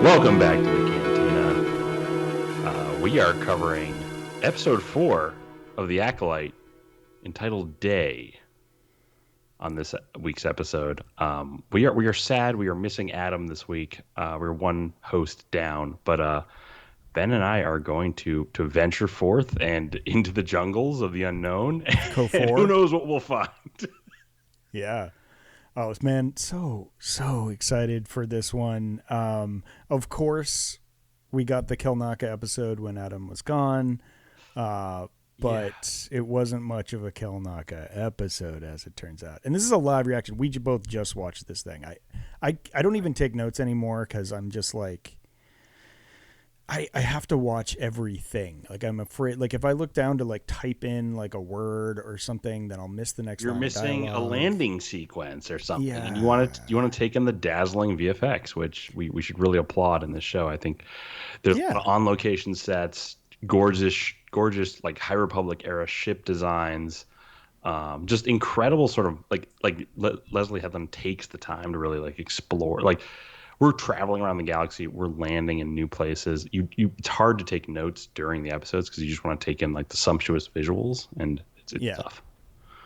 Welcome back to the Cantina. We are covering episode 4 of the Acolyte, entitled Day. On this week's episode, we are sad. We are missing Adam this week. We're one host down, but Ben and I are going to venture forth and into the jungles of the unknown, and who knows what we'll find. Yeah. Oh man, so excited for this one. Of course, we got the Kelnacca episode when Adam was gone, but it wasn't much of a Kelnacca episode, as it turns out. And this is a live reaction. We both just watched this thing. I don't even take notes anymore because I'm just like, I have to watch everything. Like, I'm afraid, like, if I look down to like type in like a word or something, then I'll miss the next. You're line of missing a dialogue. landing sequence or something, Yeah. and you want to take in the dazzling VFX, which we should really applaud in this show. I think there's a lot of on location sets, gorgeous like High Republic era ship designs, just incredible sort of like Leslie Headland takes the time to really like explore. Like, we're traveling around the galaxy, we're landing in new places. It's hard to take notes during the episodes because you just want to take in like the sumptuous visuals, and it's tough.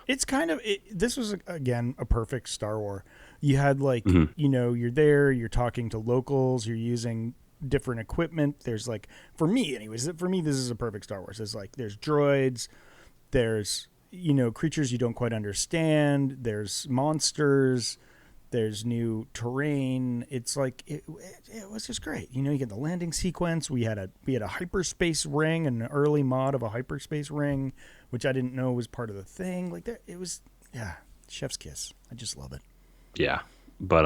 It's kind of this was again a perfect Star Wars. You had like you're there, you're talking to locals, you're using different equipment. There's like, for me anyways, this is a perfect Star Wars. There's droids, there's creatures you don't quite understand, there's monsters, there's new terrain. It's like it was just great. You get the landing sequence. We had a hyperspace ring, an early mod of a hyperspace ring, which I didn't know was part of the thing. Like that, it was chef's kiss. I just love it. Yeah, but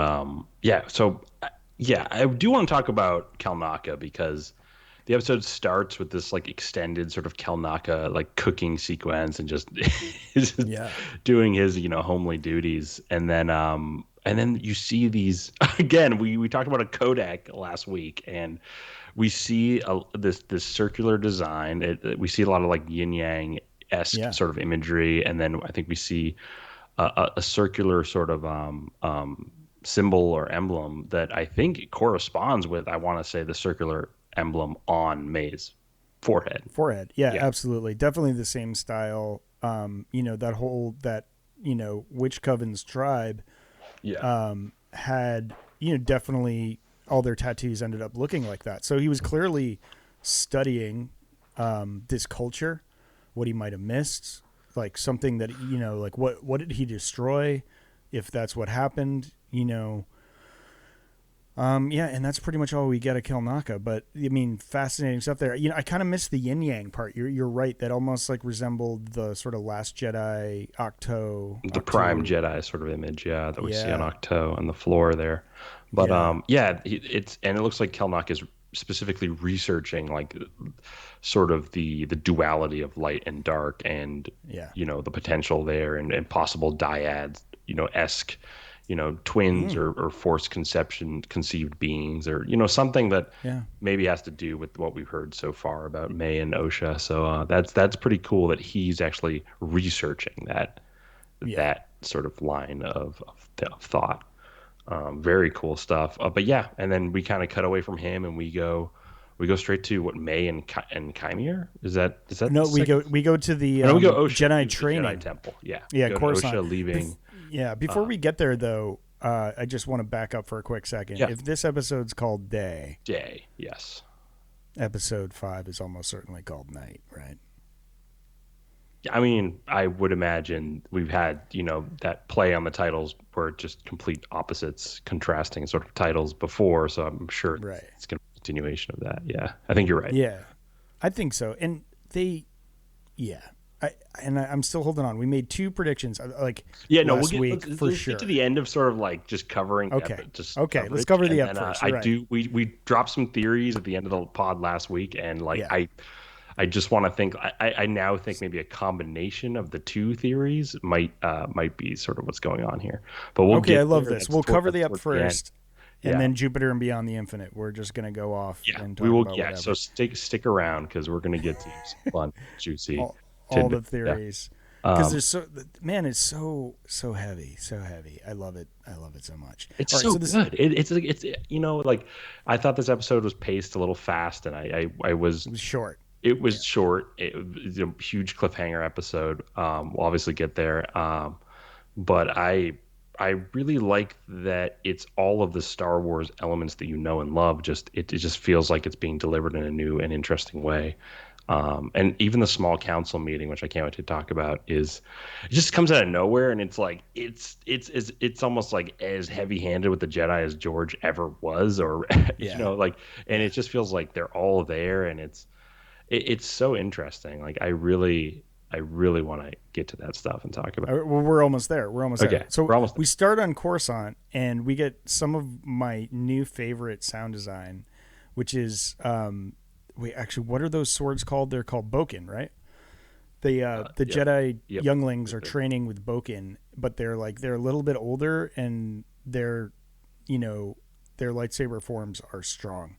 So I do want to talk about Kelnacca because the episode starts with this like extended sort of Kelnacca like cooking sequence and just doing his homely duties, and then you see these again. We talked about a Kodak last week, and we see this circular design. We see a lot of like yin yang esque sort of imagery, and then I think we see a circular sort of symbol or emblem that I think corresponds with, I want to say, the circular emblem on May's forehead. Yeah, absolutely, definitely the same style. That Witch Coven's tribe had definitely all their tattoos ended up looking like that. So he was clearly studying this culture, what he might have missed, like something that like what did he destroy, if that's what happened. And that's pretty much all we get at Kelnacca. But I mean, fascinating stuff there. I kind of missed the yin yang part. You're right. That almost like resembled the sort of Last Jedi the Prime Jedi sort of image, that we see on Octo on the floor there. But it looks like Kelnacca is specifically researching like sort of the duality of light and dark, and the potential there, and possible dyads, esque. Twins or force conceived beings, or something that maybe has to do with what we've heard so far about May and Osha. So that's pretty cool that he's actually researching that sort of line of thought. Very cool stuff. And then we kind of cut away from him, and we go straight to what May and Chimere. Is that no? We go to the Jedi training, Jedi temple. Coruscant. Osha leaving. Before we get there, though, I just want to back up for a quick second. Yeah. If this episode's called Day, yes. Episode 5 is almost certainly called Night, right? I mean, I would imagine we've had, that play on the titles where just complete opposites, contrasting sort of titles before, so I'm sure it's going to be a continuation of that. Yeah, I think you're right. Yeah, I think so. And I'm still holding on. We made 2 predictions, last week for sure. Get to the end of sort of like just covering. Okay. Let's cover the ep first. We dropped some theories at the end of the pod last week, and I just want to think. I now think maybe a combination of the 2 theories might be sort of what's going on here. But we'll I love this. We'll cover the ep first. And then Jupiter and Beyond the Infinite. We're just going to go off. And talk about whatever. So stick around, because we're going to get to some fun, juicy. All the theories. Because Um, there's man, it's so heavy, so heavy. I love it so much. it's All right, so so this good. It's like I thought this episode was paced a little fast, and I was. it was short. It was Yeah, short. It was a huge cliffhanger episode. We'll obviously get there. But I really like that it's all of the Star Wars elements that you know and love. It just feels like it's being delivered in a new and interesting way. And even the small council meeting, which I can't wait to talk about, it just comes out of nowhere, and it's like it's almost like as heavy-handed with the Jedi as George ever was, or yeah, like, and yeah. it just feels like they're all there, and it's so interesting. Like I really want to get to that stuff and talk about Well, we're almost there. We're almost it. there. Okay, So we're almost we start on Coruscant, and we get some of my new favorite sound design, which is wait, actually, what are those swords called? They're called Boken, right? The Yep, Jedi yep. younglings are training with Boken, but they're a little bit older, and you know their lightsaber forms are strong.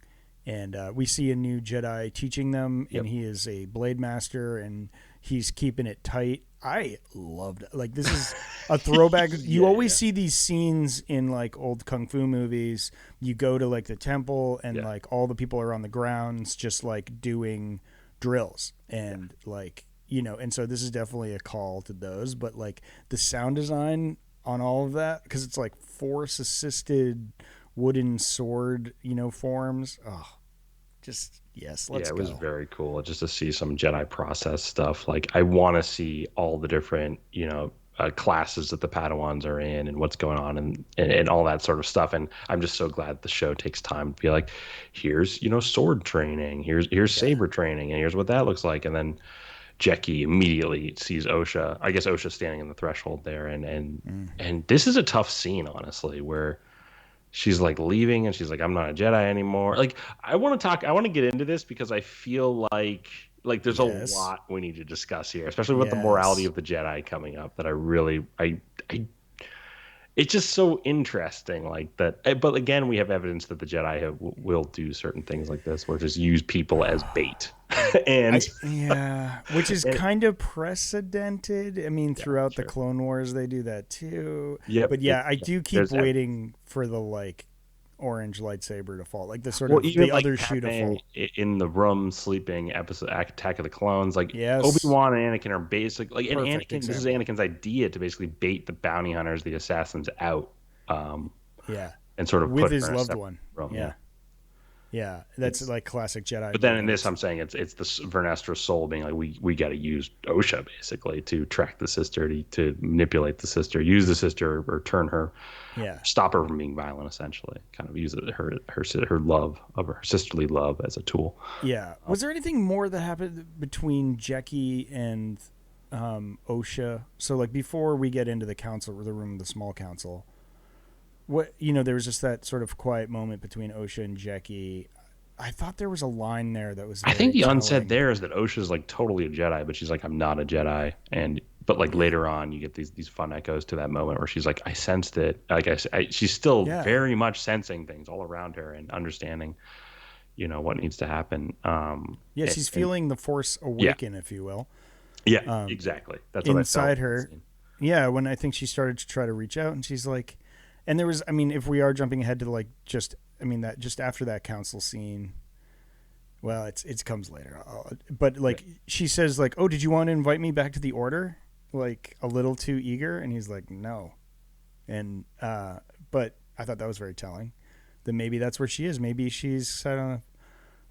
And we see a new Jedi teaching them, and Yep. he is a blade master, and he's keeping it tight. I loved it. Like, this is a throwback. You Yeah, always yeah, see these scenes in like old kung fu movies. You go to like the temple, and yeah, like all the people are on the grounds just like doing drills, yeah. and like, and so this is definitely a call to those. But like the sound design on all of that, because it's like force assisted wooden sword, forms. Oh, just yes, Yeah, let's it was go. very cool just to see some Jedi process stuff. Like, I want to see all the different, classes that the Padawans are in and what's going on, and all that sort of stuff. And I'm just so glad the show takes time to be like, here's, sword training, here's Yeah. saber training, and here's what that looks like. And then Jackie immediately sees Osha. I guess Osha standing in the threshold there, Mm. and this is a tough scene, honestly, where she's like leaving and she's like, I'm not a Jedi anymore. Like, I want to get into this because I feel like there's a Yes. lot we need to discuss here, especially with the morality Yes. of the Jedi coming up, that I really I it's just so interesting, like that. But again, we have evidence that the Jedi will do certain things like this, where just use people as bait. and, Yeah, which is and kind of precedented. I mean, yeah, throughout the sure. Clone Wars, they do that too. Yep, But yeah, I do keep there's waiting for the like orange lightsaber to fall, like the sort Well, of even the like other shoe to Padme fall. in the room sleeping episode Attack of the Clones, like Yes, Obi-Wan and Anakin are basic like, and perfect Anakin, this is example. Anakin's idea to basically bait the bounty hunters, the assassins out, um, Yeah, and sort of with put his her in a loved separate one. room. Yeah, Yeah, yeah, that's it's like classic Jedi but then in movement. this, It's I'm saying it's the Vernestra soul being like, we got to use Osha basically to track the sister, to manipulate the sister, use the sister, or turn her, yeah, stop her from being violent, essentially, kind of use her love of her sisterly love as a tool. yeah. Was there anything more that happened between Jackie and OSHA? So like before we get into the council, or the room of the small council, there was just that sort of quiet moment between OSHA and Jackie. I thought there was a line there that was I think very the unsaid telling. there is that Osha's like totally a Jedi, but she's like, I'm not a Jedi. And but like Yeah, later on, you get these fun echoes to that moment where she's like, I sensed it. Like she's still yeah, very much sensing things all around her and understanding, what needs to happen. yeah. She's And feeling the Force yeah, awaken, if you will, yeah, exactly. That's what I felt inside in that her. scene. Yeah, when I think she started to try to reach out, and she's like, and there was, I mean, if we are jumping ahead to like I mean, that just after that council scene. Well, it comes later, but Yeah, like she says, like, "Oh, did you want to invite me back to the order?" Like a little too eager, and he's like, "No," and but I thought that was very telling. That maybe that's where she is. Maybe she's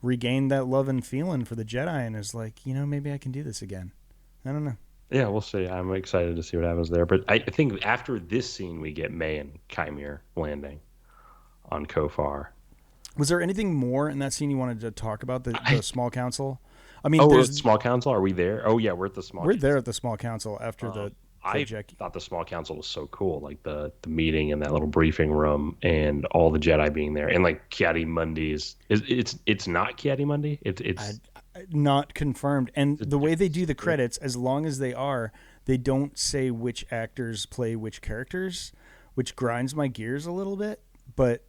regained that love and feeling for the Jedi, and is like, maybe I can do this again. I don't know. yeah, we'll see. I'm excited to see what happens there. But I think after this scene, we get May and Chimere landing on Kofar. Was there anything more in that scene you wanted to talk about the I small council? I mean, Oh, we're at there's the small council. Are we there? Oh yeah, we're at the small we're there council. at the small council after the I Jackie. thought the small council was so cool, like the meeting in that little briefing room and all the Jedi being there, and like Kiadi Mundi's. It's not Kiadi Mundi. I, not confirmed. And It's a the way different they do the sister. credits, as long as they are, they don't say which actors play which characters, which grinds my gears a little bit. But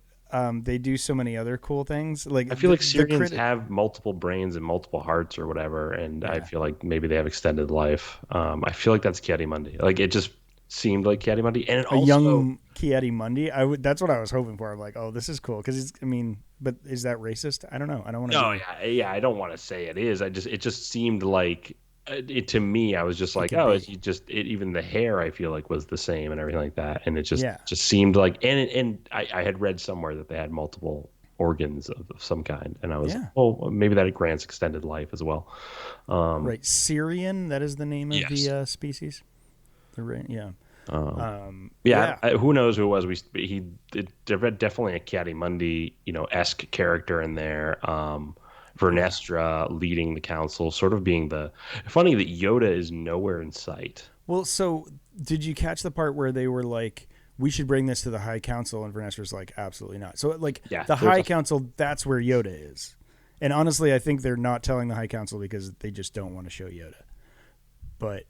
they do so many other cool things. I Like feel like the Syrians critic, have multiple brains and multiple hearts or whatever, and I yeah, feel like maybe they have extended life. I feel like that's Mundi. Like it just seemed like Mundi, and it a also young Kiadi Mundi. I would. That's what I was hoping for. I'm like, oh, this is cool because I mean, but is that racist? I don't know. I don't want to no, be. yeah. I don't want to say it is. It just seemed like to me. I was just It like, could oh, it's be. even the hair. I feel like was the same and everything like that, and it Yeah. just seemed like and I had read somewhere that they had multiple organs of some kind, and I was like, Yeah. oh, maybe that grants extended life as well. Right. Syrian. That is the name of the Yes. species. Yeah. Um, Yeah. who knows who it was? There definitely a Mundi, esque character in there. Yeah. Vernestra leading the council, sort of being the funny that Yoda is nowhere in sight. Well, so did you catch the part where they were like, "We should bring this to the High Council," and Vanessa's like, "Absolutely not." So, like, Yeah, the there's High a Council, that's where Yoda is. And honestly, I think they're not telling the High Council because they just don't want to show Yoda. But,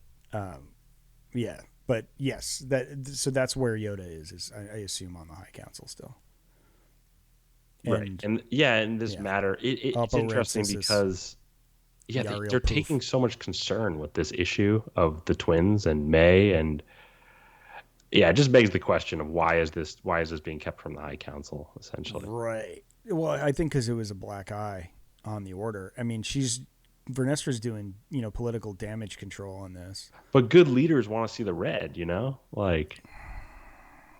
yeah, but yes, that's where Yoda is. I assume on the High Council still. right, And and yeah, in this yeah, matter, it's Oppo interesting Rancisis, because yeah, Yariel they're taking Poof. so much concern with this issue of the twins and May, and yeah, it just begs the question of why is this being kept from the High Council essentially. Right. Well, I think because it was a black eye on the order. I mean, Vernestra's doing political damage control on this. But good leaders want to see the red, like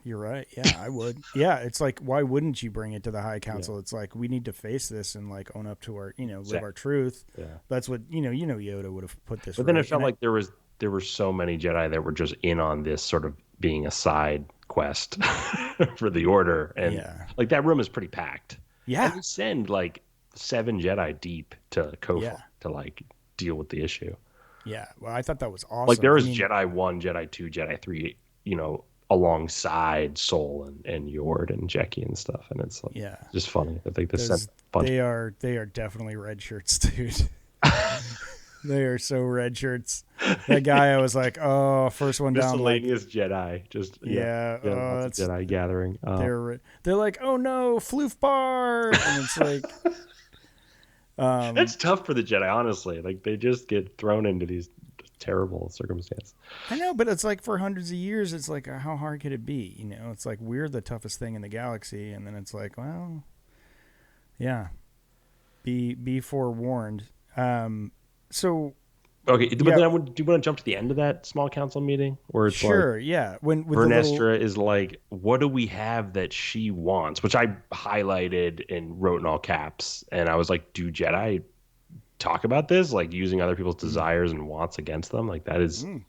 You're right. Yeah, I would. Yeah, it's like why wouldn't you bring it to the High yeah, Council? It's like we need to face this and like own up to our live our exactly. truth. Yeah. That's what Yoda would have put this But then it right. felt like there were so many Jedi that were just in on this sort of being a side quest for the Order, and Yeah, like that room is pretty packed, and yeah, they send like 7 Jedi deep to Kofa yeah, to like deal with the issue. yeah. Well, I thought that was Like awesome. there I was mean, Jedi 1, Jedi 2, Jedi 3, alongside Soul and Yord and Jackie and stuff, and it's like yeah. just funny. I think they sent Those a bunch. they are definitely red shirts, dude. They are so red shirts. That guy, I was like, oh, first one down, like, Miscellaneous Jedi, just yeah, yeah, oh, lots of that's Jedi gathering. they're like, oh no, floof bar, and it's like, That's tough for the Jedi, honestly. Like they just get thrown into these terrible circumstances. I know, but it's like for hundreds of years, it's like, how hard could it be? It's like we're the toughest thing in the galaxy, and then it's like, well, yeah, be forewarned. So Okay, but yeah, then do you want to jump to the end of that small council meeting where it's like sure, yeah, when with the little, Vernestra is like, what do we have that she wants? Which I highlighted and wrote in all caps. And I was like, do Jedi talk about this? Like using other people's mm, desires and wants against them? Like mm,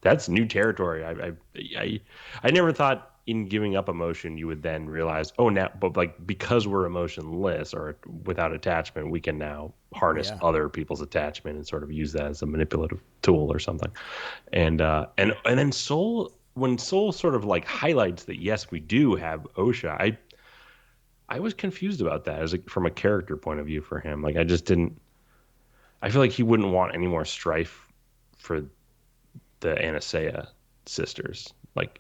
that's new territory. I I never thought in giving up emotion you would then realize, oh, now, but like because we're emotionless or without attachment, we can now harness yeah, other people's attachment and sort of use that as a manipulative tool or something. And then Soul, when Soul sort of like highlights that yes, we do have Osha. I was confused about that as from a character point of view for him. Like I just didn't. I feel like he wouldn't want any more strife for the Anasaia sisters, like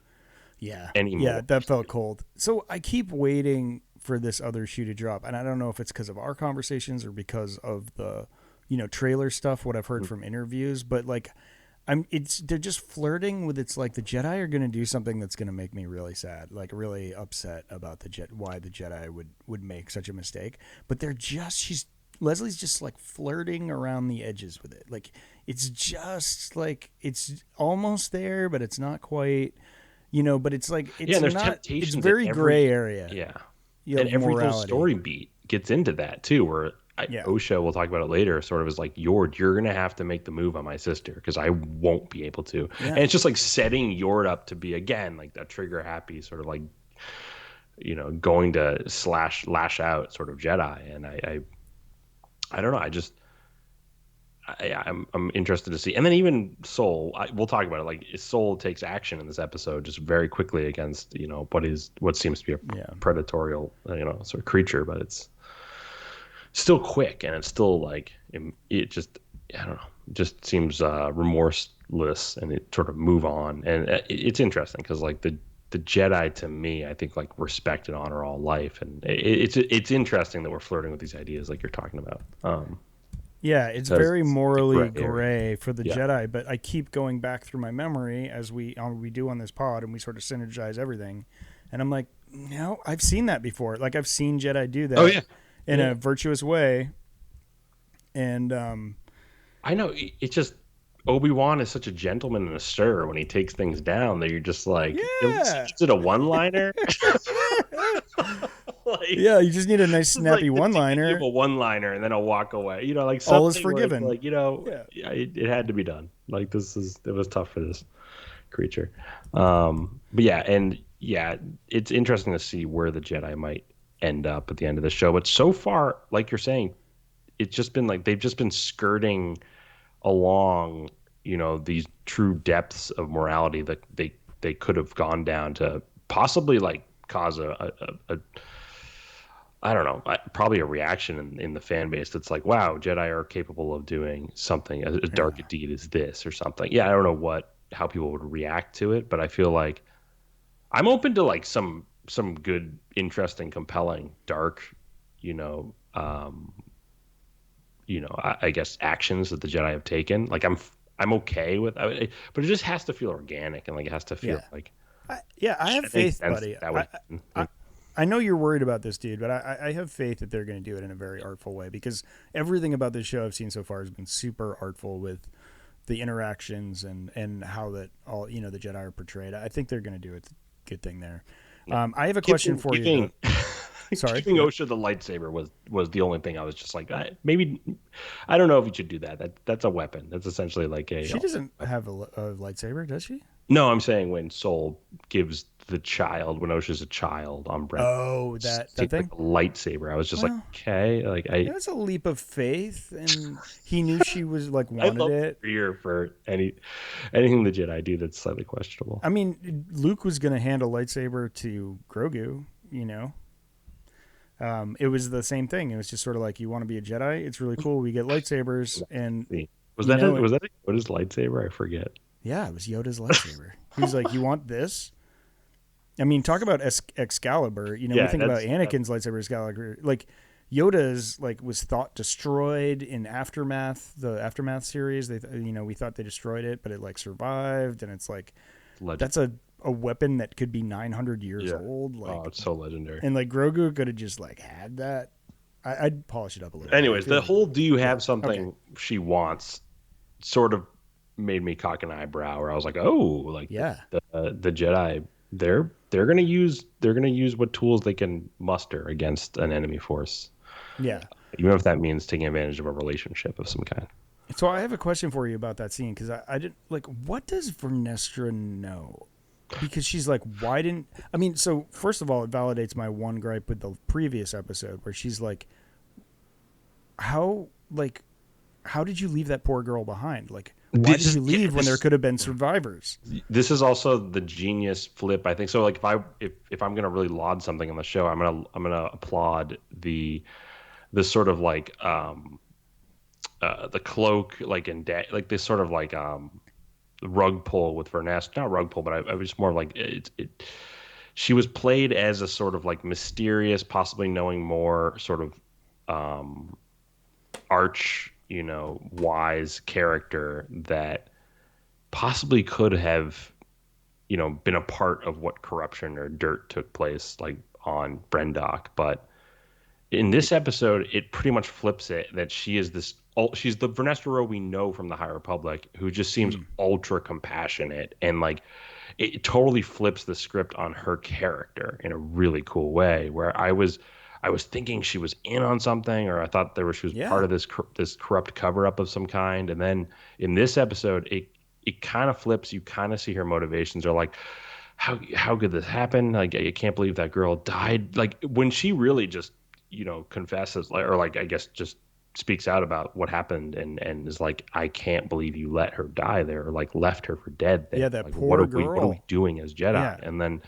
yeah, yeah, anymore. that felt cold. So I keep waiting for this other shoe to drop, and I don't know if it's because of our conversations or because of the trailer stuff, what I've heard from interviews, but like they're just flirting with, it's like the Jedi are going to do something that's going to make me really sad, like really upset about why the Jedi would make such a mistake. But Leslie's just like flirting around the edges with it. Like it's just like it's almost there, but it's not quite. But it's like Yeah, it's and there's not. It's temptations at very every gray area. yeah, You and know, every little morality. story beat gets into that too. Where Yeah. Osha, we'll talk about it later, sort of is like, you're gonna have to make the move on my sister because I won't be able to. And Yeah. it's just like setting Yord up to be again like that trigger happy sort of like going to lash out sort of Jedi. And I don't know. I'm interested to see. And then even Soul, we'll talk about it. Like Soul takes action in this episode just very quickly against what seems to be a Yeah. predatorial sort of creature, but it's still quick and it's still like it just I don't know, it just seems remorseless and it sort of move on. And it's interesting because like the Jedi, to me, I think like respect and honor all life, and it's interesting that we're flirting with these ideas like you're talking about. Yeah, it's Because very it's a morally gray area. gray for the Yeah. Jedi, but I keep going back through my memory as we do on this pod, and we sort of synergize everything, and I'm like, no, I've seen that before. Like I've seen Jedi do Oh that yeah. in Yeah. a virtuous way, and I know. It's just Obi-Wan is such a gentleman and a stir when he takes things down that you're just like, at least he yeah, gives it a one-liner. Like, yeah, you just need a nice this is like snappy the one dignity of liner. a one-liner and then a walk away. Like All is something where it's forgiven. like, Yeah, yeah, it had to be done. Like it was tough for this creature. But yeah, and yeah, it's interesting to see where the Jedi might end up at the end of the show. But so far, like you're saying, it's just been like they've just been skirting along, these true depths of morality that they could have gone down to possibly like cause a I don't know, probably a reaction in the fan base that's like, wow, Jedi are capable of doing something as dark a yeah, deed as this or something. Yeah, I don't know how people would react to it, but I feel like I'm open to like some good, interesting, compelling, dark, you know, um, I guess actions that the Jedi have taken. Like I'm okay with, but it just has to feel organic and like it has to feel yeah. like I have it makes faith, sense buddy. that would happen. I I know you're worried about this, dude, but I have faith that they're going to do it in a very artful way because everything about this show I've seen so far has been super artful with the interactions and how that all the Jedi are portrayed. I think they're going to do a good thing there. I have a question for you though. Giving Sorry, giving go ahead. Osha the lightsaber was the only thing I was just like, maybe I don't know if you should do that. That's a weapon. That's essentially like a She doesn't have a lightsaber, does she? no. I'm saying when Soul gives the child when Osha's a child on Brent Oh, that takes like thing. a lightsaber. I was just like, Well, okay, like that's a leap of faith, and he knew she was like I wanted love it. fear for anything the Jedi do that's slightly questionable. I mean, Luke was going to hand a lightsaber to Grogu. It was the same thing. It was just sort of like, you want to be a Jedi? It's really cool. We get lightsabers, and Was you that know, was that Yoda's lightsaber? I forget. yeah, it was Yoda's lightsaber. He was like, "You want this?" I mean, talk about Excalibur. We Yeah, think about that's Anakin's lightsaber, Excalibur. Like Yoda's, like was thought destroyed in the Aftermath series. We thought they destroyed it, but it like survived, and it's like legend. that's a weapon that could be 900 years Yeah. old. Oh, Like, it's so legendary. and like Grogu could have just like had that. I'd polish it up a little bit. I Anyways, feel the like, whole "do you yeah, have okay, something she wants" sort of made me cock an eyebrow, where I was like, "Oh, like yeah, the Jedi, they're gonna use what tools they can muster against an enemy force, yeah. even if that means taking advantage of a relationship of some kind." So I have a question for you about that scene because I didn't like. What does Vernestra know? Because she's like, why didn't I mean? So first of all, it validates my one gripe with the previous episode where she's like, how like how did you leave that poor girl behind? Like, why This did is you yeah, leave when there could have been survivors? this is also the genius flip, I think. So like if I'm gonna really laud something on the show, I'm gonna applaud the sort of like the cloak like like this sort of like rug pull with Vernest, not rug pull, but I was more like she was played as a sort of like mysterious, possibly knowing more sort of um arch, wise character that possibly could have, been a part of what corruption or dirt took place like on Brendock. But in this episode, it pretty much flips it that she's the Vernestra Rowe we know from the High Republic, who just seems Mm. ultra compassionate, and like it totally flips the script on her character in a really cool way, where I was thinking she was in on something, or I thought she was part Yeah. of this corrupt cover up of some kind. And then in this episode, it kind of flips. You kind of see her motivations are like, how could this happen? Like, I can't believe that girl died. Like when she really just confesses, like, or like I guess just speaks out about what happened, and is like, I can't believe you let her die there, or like left her for dead there. Yeah, that Like what poor are we girl. doing as Jedi? Yeah. And then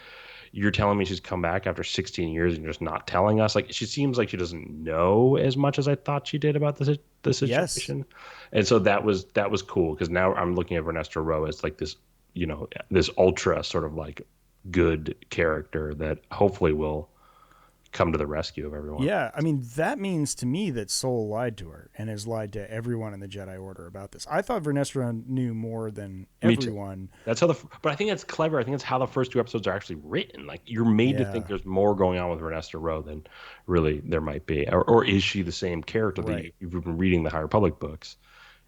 you're telling me she's come back after 16 years and just not telling us. Like she seems like she doesn't know as much as I thought she did about the Yes. situation. And so that was cool, because now I'm looking at Vernestra Rowe as like this, this ultra sort of like good character that hopefully will come to the rescue of everyone. Yeah, I mean, that means to me that Soul lied to her and has lied to everyone in the Jedi Order about this. I thought Vernestra knew more than Me too. everyone. That's how but I think that's clever. I think that's how the first two episodes are actually written. Like you're made to think Yeah, there's more going on with Ernesto Rowe than really there might be, or is she the same character that right, you've been reading the High Republic books?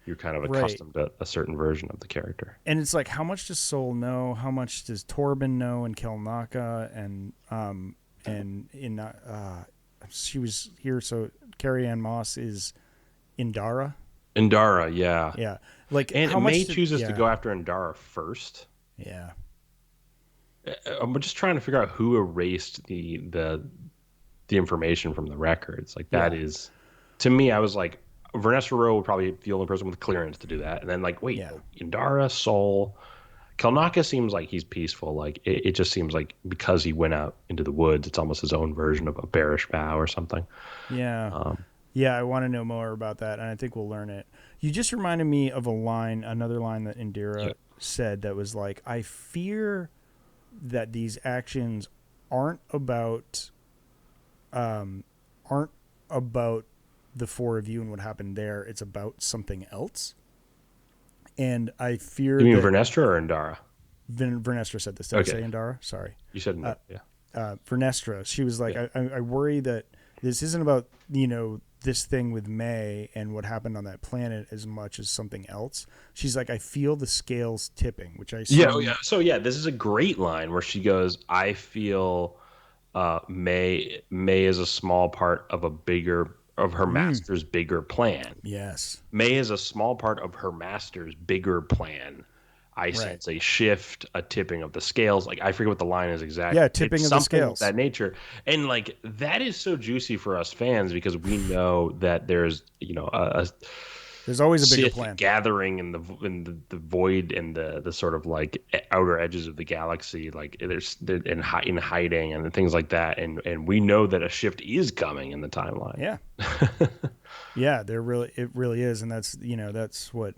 You're kind of right. accustomed to a certain version of the character. And it's like, how much does Soul know? How much does Torben know? And Kelnacca and in she was here. So Carrie Ann Moss is Indara. Indara, yeah, Yeah, like and how May much did? chooses to Yeah, go after Indara first. yeah, I'm just trying to figure out who erased the information from the records. Like that yeah, is, to me, I was like, Vanessa Rowe would probably be the only person with clearance to do that. And then like, wait, yeah. Indara, Sol, Kelnacca seems like he's peaceful. Like it just seems like because he went out into the woods, it's almost his own version of a bearish vow or something. Yeah. Um, Yeah, I want to know more about that, and I think we'll learn it. You just reminded me of another line that yeah. Indira said that was like, I fear that these actions aren't about aren't about the four of you and what happened there. It's about something else. And I You fear mean that Vernestra or Indara? Vernestra said this. Did I Okay. say Indara? Sorry. You said Uh, no. Yeah. Vernestra, she was like, Yeah. I worry that this isn't about, this thing with May and what happened on that planet as much as something else. She's like, I feel the scales tipping, which I Yeah. Oh, assume. yeah. So yeah, this is a great line where she goes, I feel May is a small part of a bigger of her Mm, master's bigger plan. yes. May is a small part of her master's bigger plan. I Right. sense a shift, a tipping of the scales. Like I forget what the line is Yeah, exactly. It's tipping of the something of scales. that nature, and like that is so juicy for us fans because we know that there's a There's always a bigger Sith plan. gathering in the void and the sort of like outer edges of the galaxy, like in hiding and things like that, and we know that a shift is coming in the timeline. Yeah. Yeah, it really is, and that's what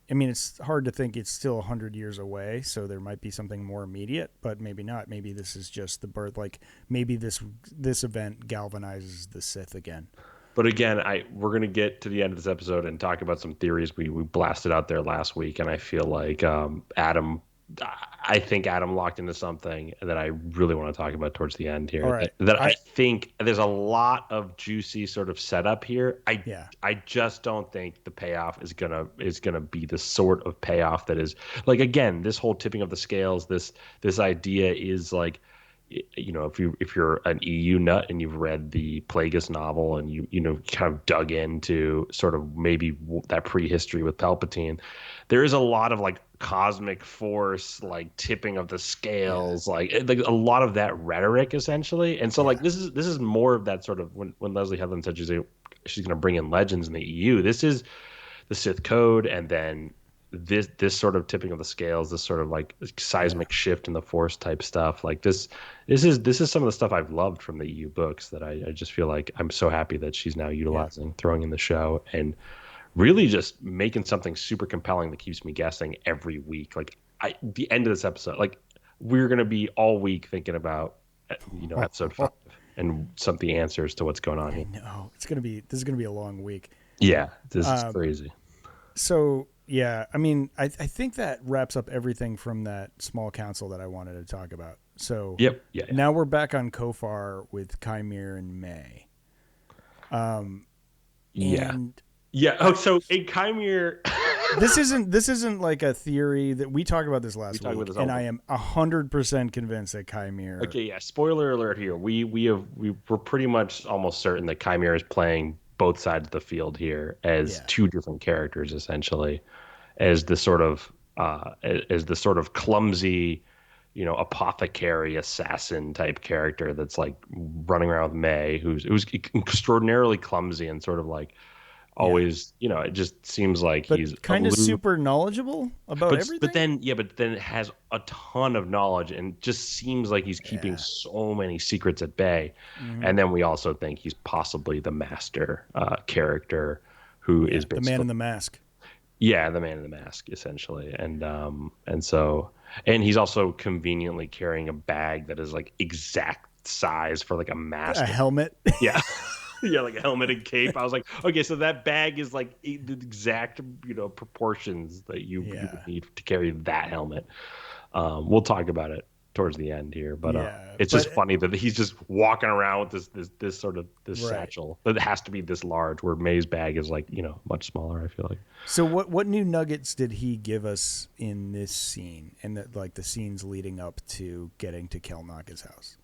I mean. It's hard to think it's still 100 years away, so there might be something more immediate, but maybe not. Maybe this is just the birth. Like maybe this event galvanizes the Sith again. But again, we're gonna get to the end of this episode and talk about some theories we blasted out there last week, and I feel like Adam, I think Adam locked into something that I really want to talk about towards the end All here. That, right, that I think there's a lot of juicy sort of setup here. yeah, I just don't think the payoff is gonna be the sort of payoff that is like again this whole tipping of the scales. This idea is like if you're an EU nut and you've read the Plagueis novel and you kind of dug into sort of maybe that prehistory with Palpatine, there is a lot of like cosmic force, like tipping of the yeah, scales, like a lot of that rhetoric essentially. And so like yeah, this is more of that sort of when Leslie Headland said she's going to bring in legends in the EU. This is the Sith Code, and then this sort of tipping of the scales, this sort of like yeah, seismic shift in the Force type stuff. Like this is some of the stuff I've loved from the EU books that I just feel like I'm so happy that she's now yeah. utilizing, throwing in the show, and really just making something super compelling that keeps me guessing every week. Like the end of this episode, like we're gonna be all week thinking about episode 5 and some of the answers to what's going on I here. know this is gonna be a long week. Yeah, this is Um, crazy. so yeah, I mean, I think that wraps up everything from that small council that I wanted to talk about. So Yep. Yeah. Yeah. now we're back on Kofar with Kymir and May. Yeah. And Yeah. I, Oh, so a Chimere. this isn't like a theory that we talked about this We last talk about week, this all and the I time. am 100% convinced that Kymir. Okay. Yeah. Spoiler alert here. We're pretty much almost certain that Chimere is playing both sides of the field here as Yeah, two different characters, essentially, as the sort of as the sort of clumsy, apothecary assassin type character that's like running around with May, who's extraordinarily clumsy and sort of like yeah, always, it just seems like but he's kind of aloof. super knowledgeable about But everything. then it has a ton of knowledge and just seems like he's keeping Yeah, so many secrets at bay. hmm, And then we also think he's possibly the master character who yeah, is the man basically in the mask. Yeah, the man in the mask, essentially. And he's also conveniently carrying a bag that is like exact size for like a A mask. helmet. Yeah. Yeah, like a helmet and cape. I was like, okay, so that bag is like the exact, proportions that you Yeah. would need to carry that helmet. We'll talk about it towards the end here, but Yeah. it's just But funny that he's just walking around with this sort of this right. satchel that has to be this large, where May's bag is like much smaller. I feel like So what new nuggets did he give us in this scene and that like the scenes leading up to getting to Kelnacca's house?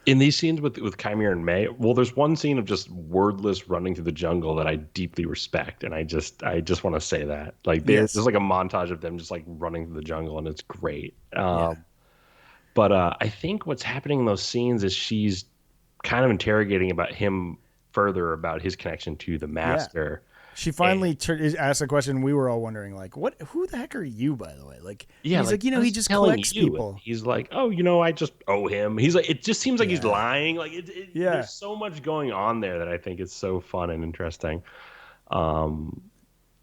in these scenes with Chimera and May, well, there's one scene of just wordless running through the jungle that I deeply respect, and I just want to say that like there's Yes. like a montage of them just like running through the jungle, and it's great. Yeah. But I think what's happening in those scenes is she's kind of interrogating about him further about his connection to the Yeah. master. She And finally asked a question we were all wondering, like, what? Who the heck are you, by the way? Like, and yeah, he's like like, what he is he just telling collects you? And people. he's like, oh, I just owe him. He's like, it just seems like he's Yeah. lying. Like Yeah. there's so much going on there that I think is so fun and interesting. Um,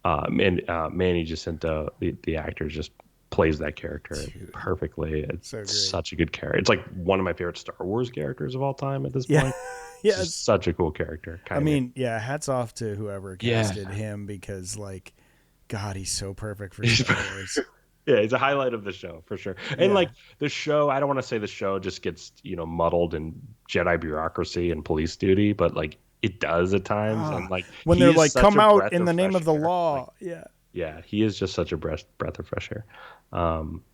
Manny Jacinto, the actor, just plays that character Dude, perfectly. so It's great. such a good character. It's like one of my favorite Star Wars characters of all time at this Yeah. point. It's just Yes. such a cool character, I Chimera. mean, yeah. Hats off to whoever Yeah, casted him because, like, God, he's so perfect for Star Wars. yeah, it's a highlight of the show for sure. And Yeah. like the show, I don't want to say the show just gets muddled in Jedi bureaucracy and police duty, but like it does at times. And Ah, like when he they're is like, such come a out breath in of the name of fresh the air. Like law. Yeah. yeah, he is just such a breath of fresh air.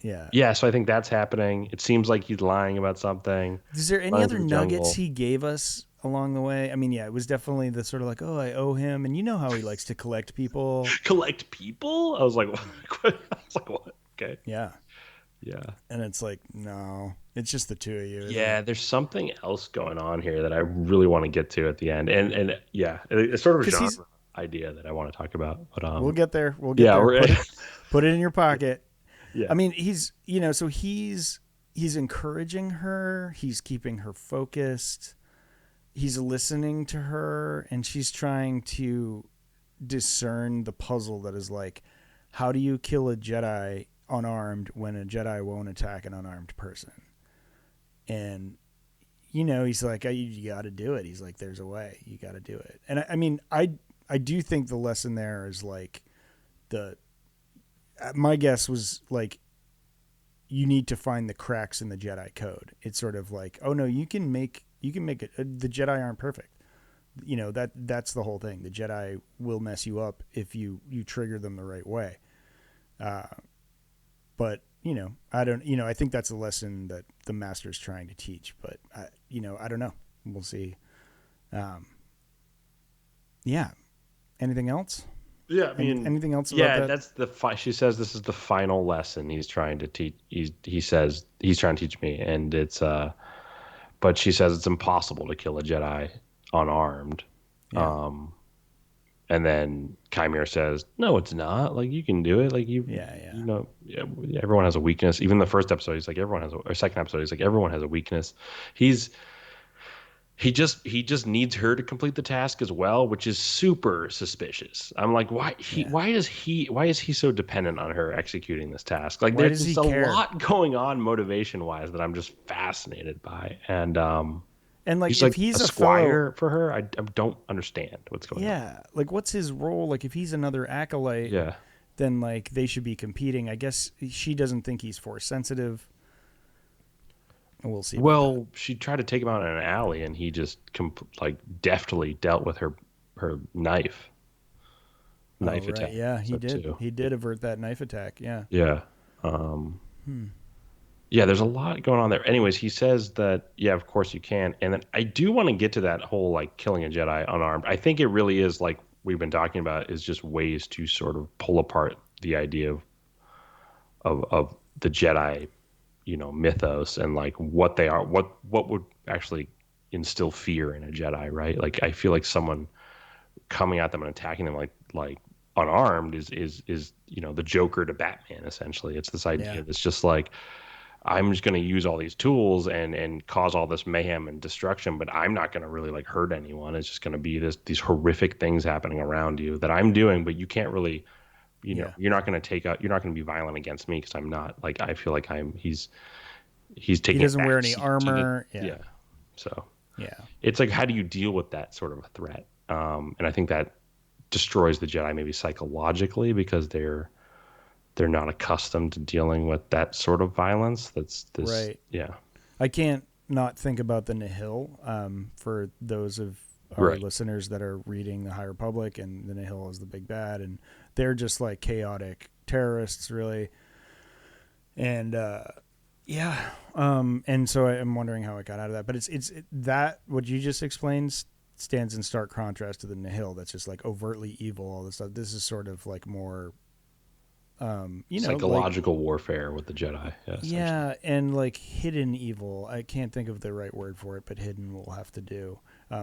Yeah. Yeah, so I think that's happening. It seems like he's lying about something, Is there any running other through the nuggets jungle. he gave us along the way? I mean, yeah, it was definitely the sort of like, oh, I owe him, and you know how he likes to collect people. Collect people? I was like, what? I was like, what? Okay. Yeah, Yeah. and it's like, no, it's just the two of you, isn't it? Yeah, there's something else going on here that I really want to get to at the end. And yeah, it's sort of a Because he's. genre idea that I want to talk about. But We'll get there. We'll get yeah, there. we're Put it in your pocket. yeah. I mean, he's so he's encouraging her. He's keeping her focused. He's listening to her, and she's trying to discern the puzzle that is like, how do you kill a Jedi unarmed when a Jedi won't attack an unarmed person? And he's like, you got to do it. He's like, there's a way. You got to do it. And I mean, I do think the lesson there is like the my guess was like you need to find the cracks in the Jedi code. It's sort of like, oh no, you can make it. The Jedi aren't perfect. That's the whole thing. The Jedi will mess you up if you trigger them the right way. But I don't. I think that's a lesson that the master's trying to teach. But I don't know. We'll see. Yeah. Anything else? Yeah, I mean, Anything else about yeah, that? that's she says this is the final lesson he's trying to teach. He says he's trying to teach me, and it's but she says it's impossible to kill a Jedi unarmed. Yeah. Um, and then Chimera says, "No, it's not. Like you can do it. Like Yeah. Yeah. yeah, everyone has a weakness. Even the first episode, he's like, everyone has or second episode, he's like, everyone has a weakness. He's he just needs her to complete the task as well, which is super suspicious. I'm like, Yeah. why is he so dependent on her executing this task? Like Why there's does he just a care? lot going on motivation wise that I'm just fascinated by. And And like, he's if like he's a a fellow, squire for her. I don't understand what's going on. yeah, like what's his role? Like, if he's another acolyte, Yeah. then like they should be competing. I guess she doesn't think he's force sensitive. We'll see about that. Well, she tried to take him out in an alley, and he just like deftly dealt with her Oh knife right, attack. yeah, he So did. too. He did avert that knife attack. Yeah. Yeah. Yeah, there's a lot going on there. Anyways, he says that, yeah, of course you can. And then I do want to get to that whole like killing a Jedi unarmed. I think it really is like we've been talking about is just ways to sort of pull apart the idea of the Jedi, mythos and like what they are, what would actually instill fear in a Jedi, right? Like I feel like someone coming at them and attacking them like unarmed is the Joker to Batman essentially. It's this Yeah. idea that's just like I'm just going to use all these tools and cause all this mayhem and destruction, but I'm not going to really like hurt anyone. It's just going to be these horrific things happening around you that I'm doing, but you can't really Yeah. you're not going to you're not going to be violent against me because I'm not like, I feel like he's He taking a doesn't wear back any seat to the, armor. Yeah. yeah. So Yeah. it's like, how do you deal with that sort of a threat? And I think that destroys the Jedi maybe psychologically because they're not accustomed to dealing with that sort of violence. That's this, Right. yeah, I can't not think about the Nihil. For those of our right, listeners that are reading the High Republic, and the Nihil is the big bad, and they're just like chaotic terrorists, really. And yeah, and so I'm wondering how it got out of that. But that what you just explained stands in stark contrast to the Nihil. That's just like overtly evil. All this stuff. This is sort of like more, like psychological warfare with the Jedi, yeah, essentially. yeah, and like hidden evil. I can't think of the right word for it, but hidden will have to do.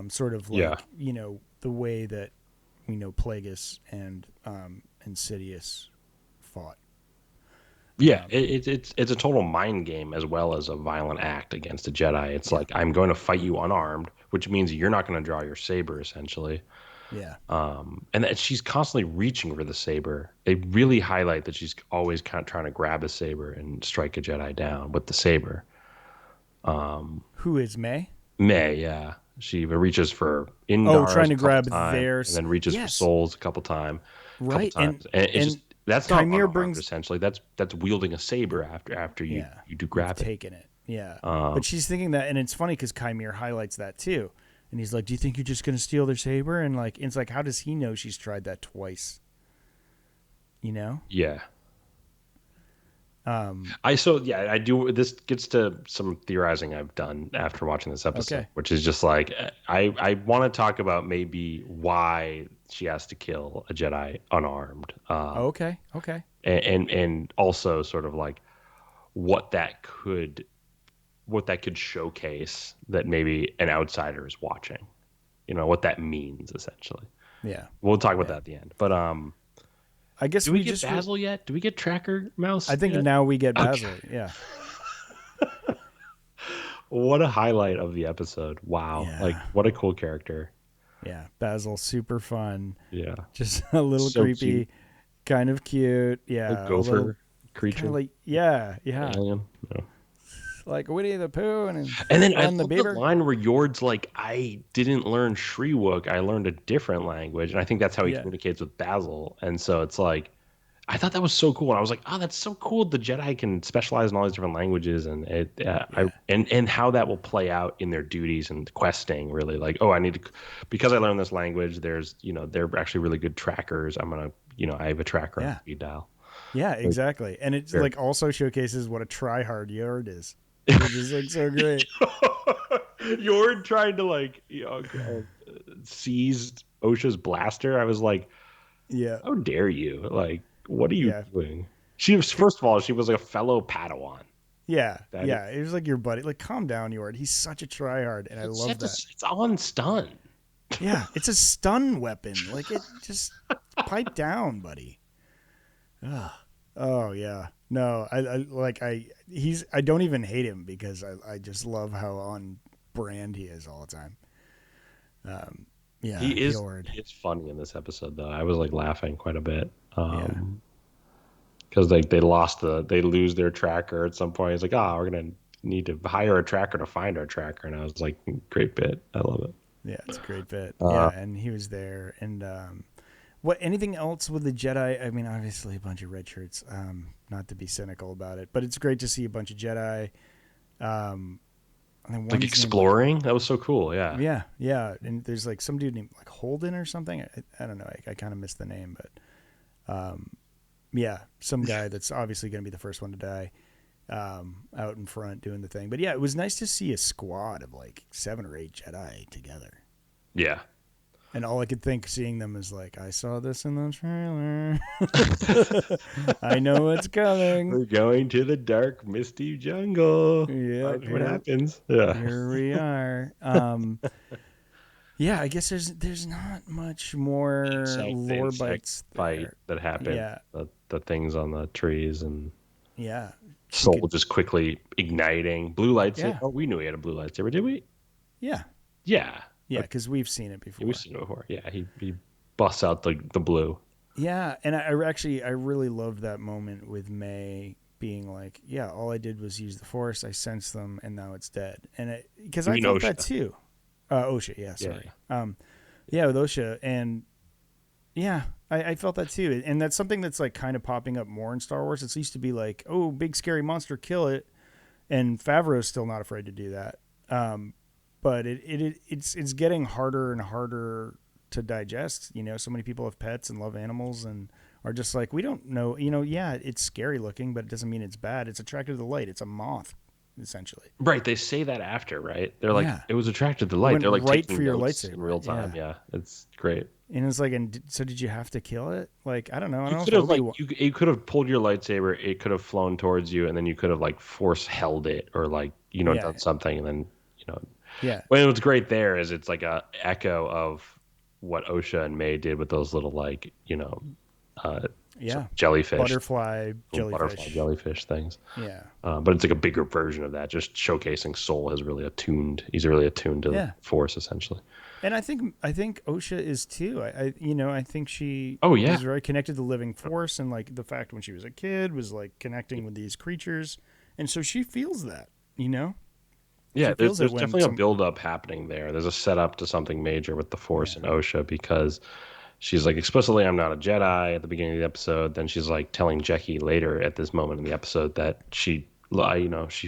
Sort of Yeah, like the way that we know Plagueis and Insidious fought. yeah. It's a total mind game as well as a violent act against a Jedi. It's Yeah, like, I'm going to fight you unarmed, which means you're not going to draw your saber, essentially. yeah, And that she's constantly reaching for the saber. They really highlight that she's always kind of trying to grab a saber and strike a Jedi down with the saber. who is May? May, yeah, she reaches for Oh, Indars trying a to couple grab times, and theirs. then reaches for Yes, souls couple right, times, and it's and just, that's not Chimere unarmed. brings. Essentially, that's wielding a saber after Yeah, you do you've grab it. taken it. Yeah, but Um, she's thinking that, and it's funny because Chimere highlights that too. And he's like, "Do you think you're just gonna steal their saber?" And like, it's like, how does he know she's tried that twice? You know? yeah, Um, I do. This gets to some theorizing I've done after watching this episode, okay. which is just like, I want to talk about maybe why she has to kill a Jedi unarmed, Okay. Okay. and also sort of like what that could showcase that maybe an outsider is watching. What that means essentially. Yeah. We'll talk about Yeah. that at the end. But I guess do we we get just. Basil yet? Do we get Tracker I Mouse think yet? now we get Okay. Basil. Yeah. What a highlight of the episode. Wow. Like, Yeah. what a cool character. Yeah. Basil, super fun. Yeah. Just a little So cute. creepy, kind of cute. A Yeah. A little gopher kind of creature. like, yeah. Yeah. Alien. Yeah. Like Winnie the Pooh and And then I Fun the love the Beaver. line where Yord's like, I didn't learn Shriwook. I learned a different language. And I think that's how he Yeah. communicates with Basil. And so it's like, I thought that was so cool. And I was like, oh, that's so cool. The Jedi can specialize in all these different languages, and Yeah. and how that will play out in their duties and questing. Really, like, oh, I need to, because I learned this language. There's, they're actually really good trackers. I'm gonna, I have a tracker on Yeah. speed dial. Yeah. Like, Exactly. And it's very like also showcases what a try-hard Yard is, which is like so great. Yord trying to like, seize Osha's blaster. I was like, Yeah. how dare you? Like, what are you Yeah. doing? She was, first of all, she was like a fellow Padawan. Yeah, That yeah. It was like your buddy. Like, calm down, Yord. He's such a tryhard, and I love that. it's on stun. Yeah, it's a stun weapon. Like, it just pipe down, buddy. Ugh. Oh yeah. No, I don't even hate him because I just love how on brand he is all the time. Yeah, Yord. He is funny in this episode though. I was like laughing quite a bit. Yeah, Because like they lose their tracker at some point. It's like, we're gonna need to hire a tracker to find our tracker, and I was like, great bit. I love it. yeah. It's a great bit. Uh, Yeah, and he was there. And what anything else with the Jedi? I mean, obviously a bunch of red shirts. Not to be cynical about it, but it's great to see a bunch of Jedi. And then like one's exploring, that was so cool. Yeah. yeah, yeah. And there's like some dude named like Holden or something. I don't know. I kind of missed the name, but yeah, some guy that's obviously going to be the first one to die out in front doing the thing. But yeah, it was nice to see a squad of like 7 or 8 Jedi together. Yeah. And all I could think seeing them is like, I saw this in the trailer. I know what's coming. We're going to the dark, misty jungle. Yeah, What happens? Yeah. here we are. Yeah, I guess there's not much more The lore insect bites fight there. that happened. Yeah, The things on the trees, and yeah. She Soul could, just quickly igniting blue lightsaber. yeah, Oh, we knew he had a blue lightsaber, did we? yeah, Yeah. yeah. Okay. Because we've seen it Yeah, before. we've seen it before. Yeah, he busts out the blue. Yeah, and I really loved that moment with May being like, "Yeah, all I did was use the Force. I sensed them, and now it's dead." And because You I mean felt that OSHA? too. Osha, yeah, Yeah, sorry. Yeah, with Osha, and yeah, I felt that too. And that's something that's like kind of popping up more in Star Wars. It used to be like, "Oh, big scary monster, kill it," and Favreau's still not afraid to do that. But it's getting harder and harder to digest. So many people have pets and love animals and are just like, we don't know. Yeah, it's scary looking, but it doesn't mean it's bad. It's attracted to the light. It's a moth, essentially. right. They say that after, right? They're like, Yeah, it was attracted to it light. went They're like right for taking your notes in lightsaber. real time. Yeah, Yeah, it's great. and it's like, and so did you have to kill it? Like, I don't know. I You don't know could if have like Obi-Wan. you could have pulled your lightsaber. It could have flown towards you, and then you could have like force held it, or like Yeah, done something, and then you know. yeah, Well, what's great there is it's like a echo of what OSHA and May did with those little like uh, yeah. jellyfish, Butterfly, little butterfly jellyfish. jellyfish things. Yeah, But it's like a bigger version of that, just showcasing Soul has really attuned. He's really attuned to the yeah. Force, essentially. And I think Osha is too. I think she Oh is yeah, very connected to the living force, and like the fact when she was a kid was like connecting with these creatures, and so she feels that. She yeah. There's feels it there's when definitely a some. build up happening there. There's a setup to something major with the Force Yeah, and OSHA because she's like explicitly, "I'm not a Jedi" at the beginning of the episode. Then she's like telling Jackie later at this moment in the episode that she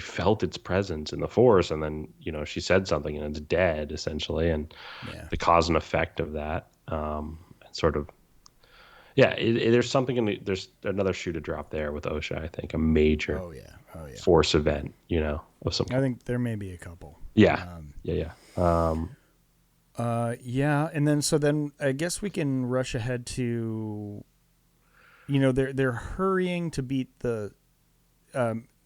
felt its presence in the Force, and then she said something and it's dead essentially, and yeah. the cause and effect of that, and sort of yeah. There's something there's another shoe to drop there with OSHA. I think a major Oh yeah, oh yeah. Force event, of some I kind. think there may be a couple. Yeah, Um, yeah, yeah. yeah, and then I guess we can rush ahead to. They're hurrying to beat the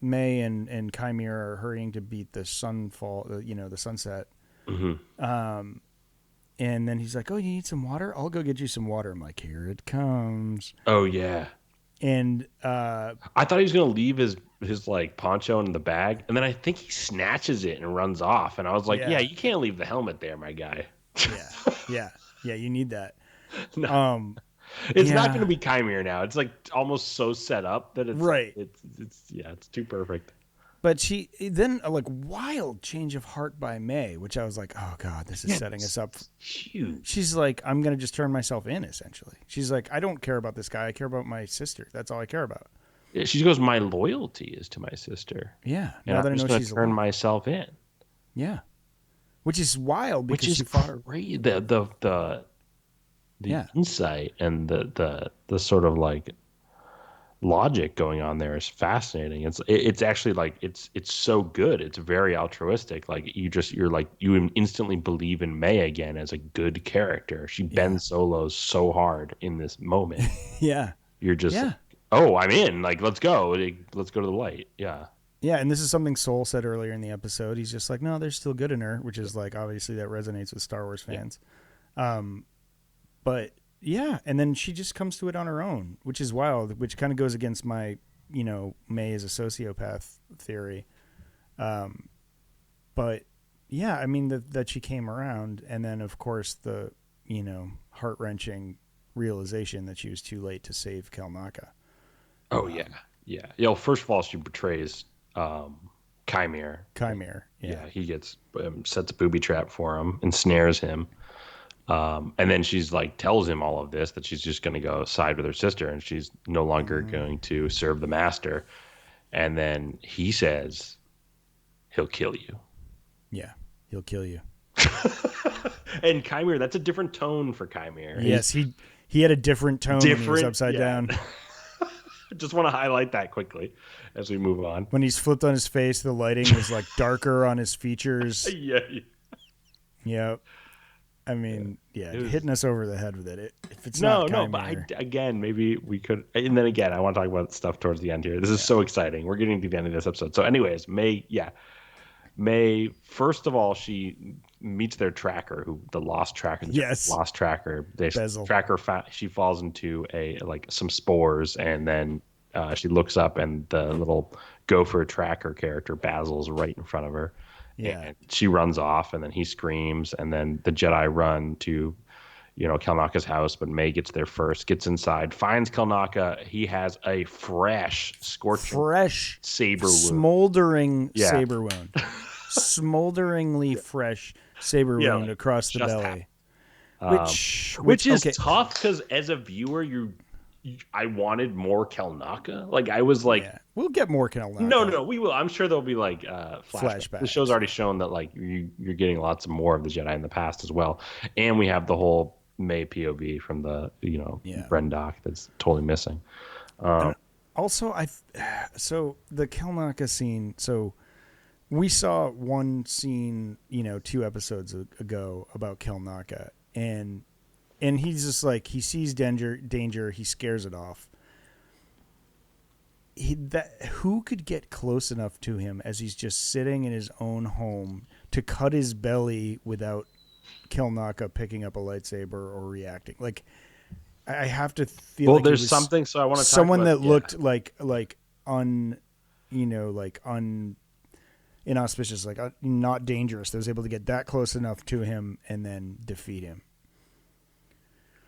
May and Chimera are hurrying to beat the sunfall, the sunset. Hmm. And then he's like, "Oh, you need some water? I'll go get you some water." I'm like, "Here it comes." Oh yeah. And I thought he was gonna leave his like poncho in the bag, and then I think he snatches it and runs off. And I was like, "Yeah, yeah, you can't leave the helmet there, my guy." yeah, yeah, yeah, you need that. No, Um, it's not gonna yeah, be Chimera now. It's like almost so set up that it's like right. it's yeah, it's too perfect. But she then a like wild change of heart by May, which I was like, "Oh God, this is Yeah, setting us up." it's huge. She's like, "I'm gonna just turn myself in." Essentially, she's like, "I don't care about this guy. I care about my sister. That's all I care about." Yeah, she goes, "My loyalty is to my sister, Yeah. and Now I'm that I just know gonna she's turn alive. myself in," Yeah. Which is wild which because is she fought her. great. The Yeah. insight and the sort of like logic going on there is fascinating. It's actually like it's so good. It's very altruistic. Like you instantly believe in May again as a good character. She Yeah. bends solos so hard in this moment. Yeah. You're just like, Yeah. oh, I'm in. Like let's go. Let's go to the light. Yeah. Yeah, and this is something Soul said earlier in the episode. He's just like, no, there's still good in her, which is like obviously that resonates with Star Wars Yeah. fans. But yeah, and then she just comes to it on her own, which is wild, which kind of goes against my, May is a sociopath theory. But yeah, I mean that she came around, and then of course the, heart wrenching realization that she was too late to save Kelnacca. Oh yeah. Yeah. First of all, she betrays Chimera. Chimera, Yeah, yeah. he gets sets a booby trap for him, ensnares him. And then she's like tells him all of this that she's just going to go side with her sister and she's no longer going to serve the master. And then he says he'll kill you. Yeah, he'll kill you. And Chimera, that's a different tone for Chimera. Yes, he had a different tone when he was upside Yeah. down. Just want to highlight that quickly as we move on. When he's flipped on his face, the lighting was like darker on his features. Yeah. Yeah. I mean, yeah, It was, hitting us over the head with it. If it's not no, Chimera, but again, maybe we could. And then again, I want to talk about stuff towards the end here. This is so exciting. We're getting to the end of this episode. So, anyways, May, first of all, she meets their tracker, the lost tracker. Yes. Lost tracker. Bezel. Tracker, she falls into some spores, and then she looks up, and the little gopher tracker character, Basil's right in front of her. Yeah. And she runs off, and then he screams, and then the Jedi run to, Kelnacca's house, but May gets there first, gets inside, finds Kelnacca. He has a fresh, scorching Fresh, saber wound. smoldering Yeah. saber wound. Smolderingly fresh saber Yeah, wound like across the just belly. um, Which which is okay. tough because as a viewer, I wanted more Kelnacca. Like I was like, Yeah. We'll get more no, no, Kelnacca no, we will. I'm sure there'll be like flashbacks. The show's flashbacks. already shown that like you're getting lots more of the Jedi in the past as well, and we have the whole May POV from the Yeah. Brendock that's totally missing. And also so the Kelnacca scene, so we saw one scene, 2 episodes ago about Kelnacca, and he's just like, he sees danger, he scares it off. Who could get close enough to him as he's just sitting in his own home to cut his belly without Kelnacca picking up a lightsaber or reacting? Like, I have to feel Well, like it there's was something. So I want to talk someone about. that Yeah. looked like inauspicious, like not dangerous, that was able to get that close enough to him and then defeat him.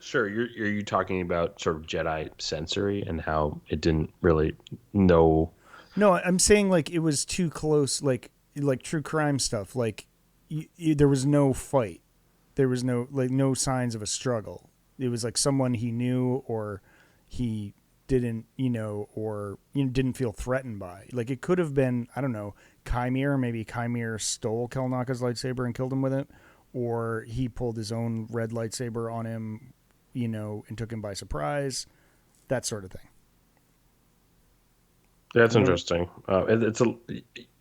Sure, are you talking about sort of Jedi sensory and how it didn't really know? No, I'm saying like it was too close, like true crime stuff. Like there was no fight, there was no signs of a struggle. It was like someone he knew or he didn't, or didn't feel threatened by. Like it could have been, I don't know, Chimere. Maybe Chimere stole Kelnacca's lightsaber and killed him with it, or he pulled his own red lightsaber on him, and took him by surprise. That sort of thing. That's You know what interesting. It's a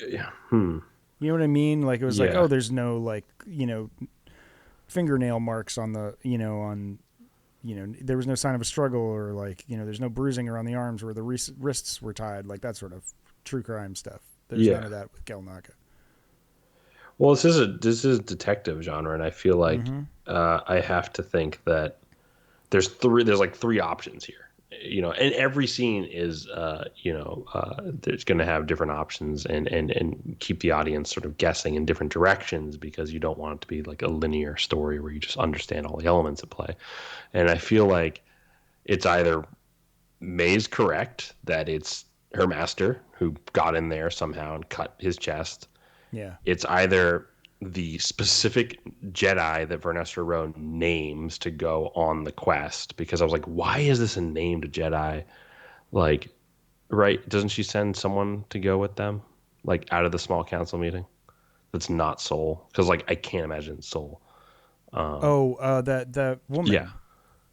yeah. You know what I mean? Like it was like, Yeah. oh, there's no like, fingernail marks on the, there was no sign of a struggle, or like, there's no bruising around the arms where the wrists were tied, like that sort of true crime stuff. There's none Yeah. of that with Kelnacca. Well, this is detective genre, and I feel like Mm-hmm. I have to think that there's like three options here. And every scene is there's going to have different options and keep the audience sort of guessing in different directions because you don't want it to be like a linear story where you just understand all the elements at play. And I feel like it's either May's correct that it's her master who got in there somehow and cut his chest. Yeah. It's either the specific Jedi that Vernestra Rowe names to go on the quest, because I was like, why is this a named Jedi? Like, right? Doesn't she send someone to go with them, like out of the small council meeting? That's not Soul, because like I can't imagine it's Soul. That Yeah, woman,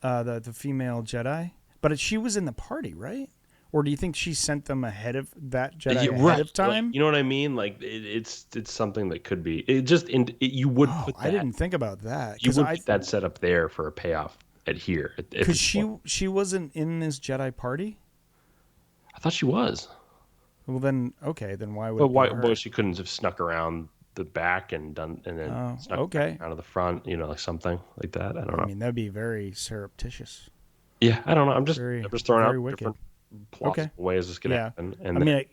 the female Jedi, but she was in the party, right? Or do you think she sent them ahead of that Jedi yeah, ahead right. of Like, time? you know what I mean? Like it's something that could be. It just you would Oh, put I that didn't think about that you because would put that set up there for a payoff at here if because it's one. she wasn't in this Jedi party. I thought she was. Well, then okay, then why would But it be why? Well, her? she couldn't have snuck around the back and done, and then Oh, snuck back okay. out of the front. Like something like that. I don't I know. mean, that'd be very surreptitious, Yeah, I don't know. I'm very, just throwing very out wicked. different Okay, plausible ways this could yeah. happen. I mean,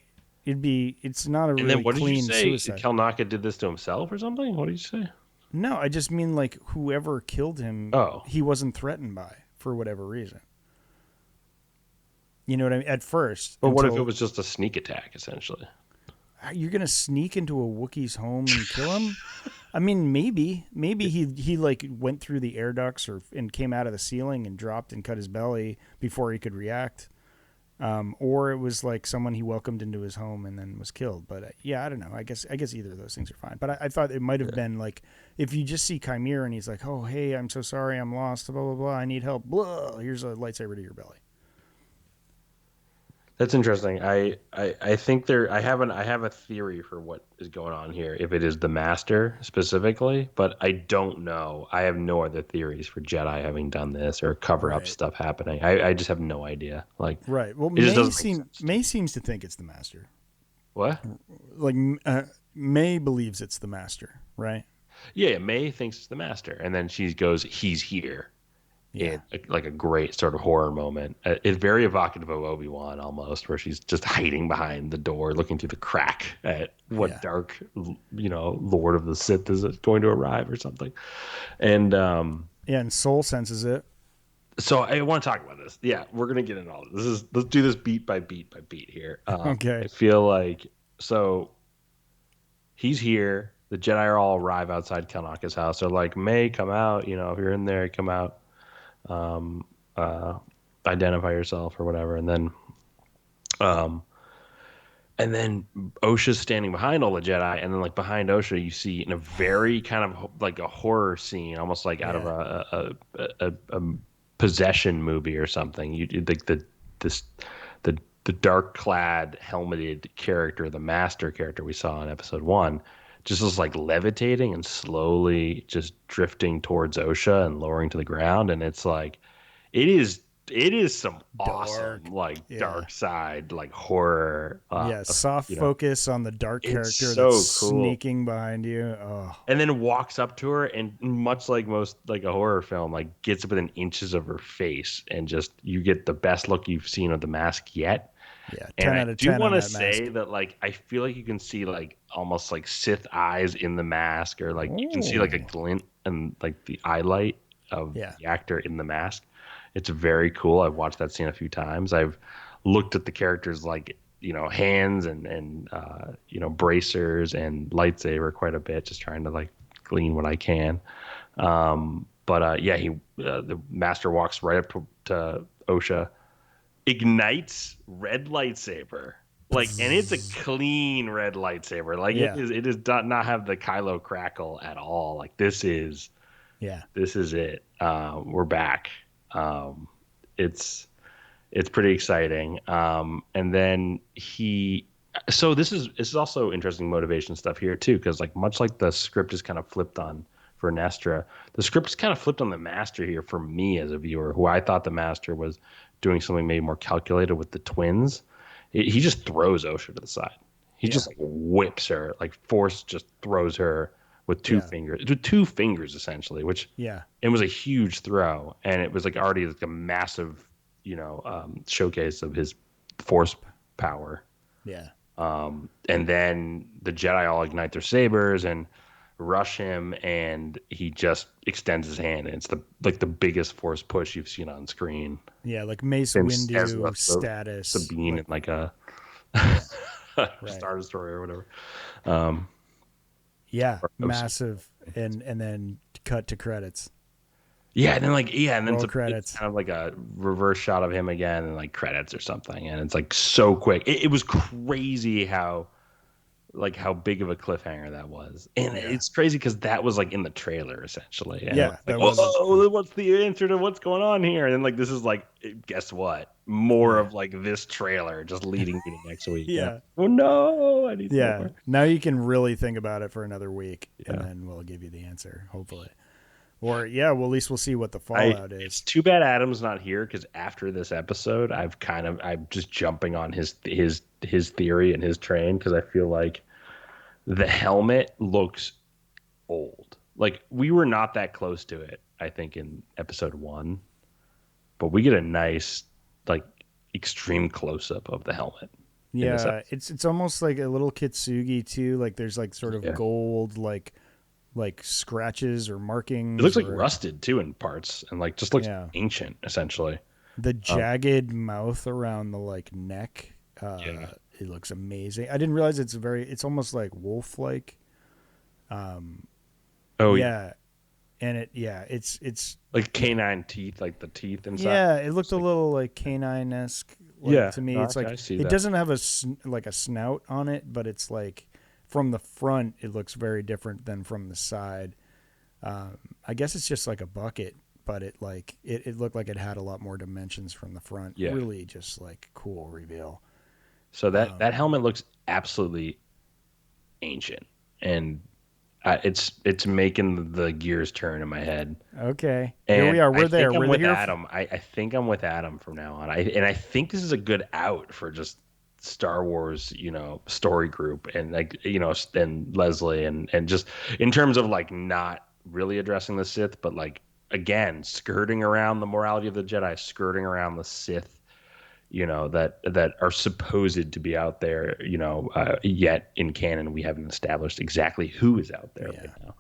it's not a really What did you clean say? suicide. Kelnacca did this to himself or something? What did you say? No, I just mean like whoever killed him, Oh, he wasn't threatened by for whatever reason. You know what I mean? At first, but what if it until was just a sneak attack essentially? you're gonna sneak into a Wookiee's home and kill him. I mean, maybe he like went through the air ducts and came out of the ceiling and dropped and cut his belly before he could react. Or it was like someone he welcomed into his home and then was killed. But yeah, I don't know. I guess either of those things are fine. But I thought it might have been like if you just see Chimera and he's like, "Oh, hey, I'm so sorry, I'm lost. Blah blah blah. I need help. Blah. Here's a lightsaber to your belly." That's interesting. I think I have a theory for what is going on here, if it is the master specifically, but I don't know. I have no other theories for Jedi having done this or cover up Right. stuff happening. I just have no idea. Like Right. Well, it just doesn't make sense to May me. seems to think it's the master. What? Like May believes it's the master. Right. Yeah, May thinks it's the master, and then she goes, "He's here." Yeah. In like a great sort of horror moment. It's very evocative of Obi-Wan almost, where she's just hiding behind the door, looking through the crack at what Yeah. dark, Lord of the Sith is going to arrive or something. And Yeah, and Soul senses it. So I want to talk about this. Yeah, we're gonna get into all this. Let's do this beat by beat by beat here. I Okay. feel like so he's here. The Jedi all arrive outside Kelnacca's house. They're like, "May, come out. You know, if you're in there, come out. Um, uh, identify yourself or whatever." Um, and then Osha's standing behind all the Jedi, and then like behind Osha, you see in a very kind of like a horror scene, almost like out of Yeah. a possession movie or something. Like this the dark clad helmeted character, the master character we saw in episode one, just was like levitating and slowly just drifting towards Osha and lowering to the ground, and it's like it is it is some awesome Dark. like Yeah. dark side like horror Yeah. Soft you know focus on the dark it's character that's so cool sneaking behind you. Oh, and then walks up to her and much like most like a horror film like gets within inches of her face and just you get the best look you've seen of the mask yet. yeah. And 10 I out of do 10 on want to that mask. say that like I feel like you can see like almost like Sith eyes in the mask or like you can see like a Oh. glint and like the eye light of Yeah. the actor in the mask. It's very cool. I've watched that scene a few times. I've looked at the characters like hands and bracers and lightsaber quite a bit, just trying to like glean what I can. But yeah, he the master walks right up to Osha, ignites red lightsaber like and it's a clean red lightsaber like Yeah. it does not have the Kylo crackle at all like Yeah. this is it we're back um it's pretty exciting and then this is also interesting motivation stuff here too because like much like the script is kind of flipped on for Nestra, the script is kind of flipped on the master here for me as a viewer who I thought the master was doing something maybe more calculated with the twins. He just throws Osha to the side. He Yeah. just like whips her, like force just throws her Yeah. with two fingers essentially, which Yeah. it was a huge throw, and it was like already like a massive, showcase of his force power. Yeah. And then the Jedi all ignite their sabers and rush him, and he just extends his hand, and it's the biggest force push you've seen on screen Yeah. Like Mace since Windu Ezra status. Sabine in Like, like a yeah. Right. Star Destroyer or whatever. Um, Yeah. or Massive. And then cut to credits. Yeah, and then and then Roll it's credits. kind of like a reverse shot of him again, and like credits or something, and it's like so quick. It was crazy how big of a cliffhanger that was, and Yeah. it's crazy because that was like in the trailer essentially, and it was Yeah. like, That was. whoa, what's the answer to what's going on here? And then like this is like, guess what? More Yeah. of like this trailer just leading me to next week. Yeah. Oh no, I need Yeah. more. Now you can really think about it for another week, and Yeah. then we'll give you the answer, hopefully. Or yeah, well, at least we'll see what the I fallout It's is. too bad Adam's not here because after this episode, I'm just jumping on his theory and his train because I feel like the helmet looks old. Like we were not that close to it, I think, in episode one, but we get a nice like extreme close up of the helmet in this Yeah, episode. it's almost like a little kitsugi too. Like there's like sort of Yeah. gold like scratches or It markings looks like or rusted too in parts and like just looks yeah. ancient essentially. The Um, jagged mouth around the like neck. yeah. It looks amazing. I didn't realize it's almost like wolf like. Oh yeah. Yeah, and it's Like canine teeth, like the teeth inside. yeah, it looked It's a like, little like canine esque. Like, yeah, to me, no, it's like I see it that. doesn't have like a snout on it, but it's like from the front, it looks very different than from the side. I guess it's just like a bucket, but it looked like it had a lot more dimensions from the front. Yeah. Really, just like cool reveal. So that helmet looks absolutely ancient, and it's making the gears turn in my head. Okay, here And we are. I We're there. think I'm We're with here. Adam. I think I'm with Adam from now on. I think this is a good out for just Star Wars, story group and like and Leslie and just in terms of like not really addressing the Sith, but like again skirting around the morality of the Jedi, skirting around the Sith, that are supposed to be out there, yet in canon we haven't established exactly who is out there Yeah. right now.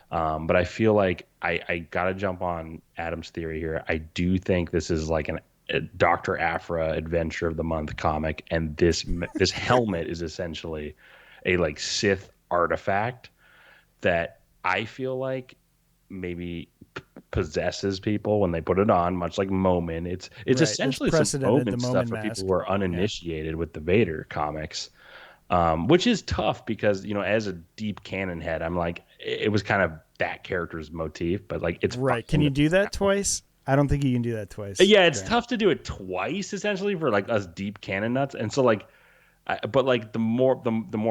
But I feel like I gotta jump on Adam's theory here. I do think this is like a Dr. Aphra Adventure of the Month comic, and this helmet is essentially a like Sith artifact that I feel like maybe possesses people when they put it on, much like Momin. It's Right. It's essentially some precedented, the Momin stuff Momin for people mask. who are Yeah. uninitiated with the Vader comics, which is tough because as a deep canon head, I'm like it was kind of that character's motif, but like it's Right. Can fine you to do that tackle. twice? I don't think you can do that twice, Yeah, it's Grant. tough to do it twice essentially for like us deep canon nuts, and so like but like the more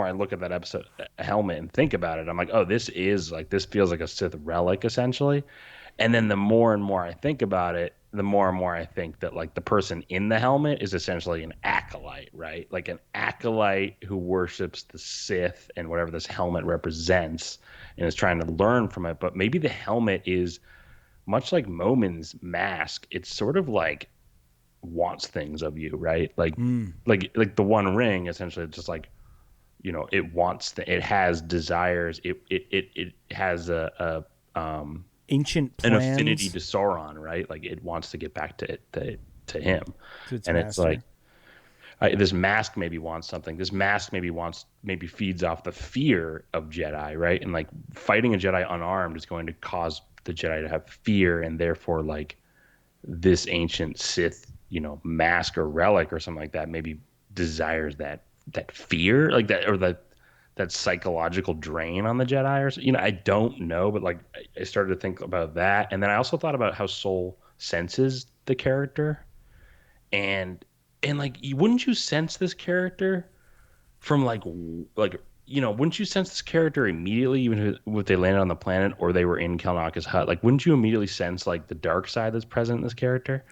I look at that episode helmet and think about it, I'm like, oh, this feels like a Sith relic essentially. And then the more and more I think about it, the more and more I think that like the person in the helmet is essentially an acolyte, right? Like an acolyte who worships the Sith and whatever this helmet represents and is trying to learn from it. But maybe the helmet is much like Momin's mask. It's sort of like wants things of you, right? Mm. Like the One Ring essentially it's just like it has desires. It has Ancient an affinity plans to Sauron, right? Like it wants to get back to him, to its and it's like master. this mask maybe wants something. This mask maybe feeds off the fear of Jedi, right? And like fighting a Jedi unarmed is going to cause the Jedi to have fear, and therefore like this ancient Sith, mask or relic or something like that maybe desires that fear, like that or that psychological drain on the Jedi or I don't know, but like I started to think about that, and then I also thought about how Soul senses the character, and like wouldn't you sense this character from wouldn't you sense this character immediately even if they landed on the planet or they were in Kelnacca's hut? Like wouldn't you immediately sense like the dark side that's present in this character?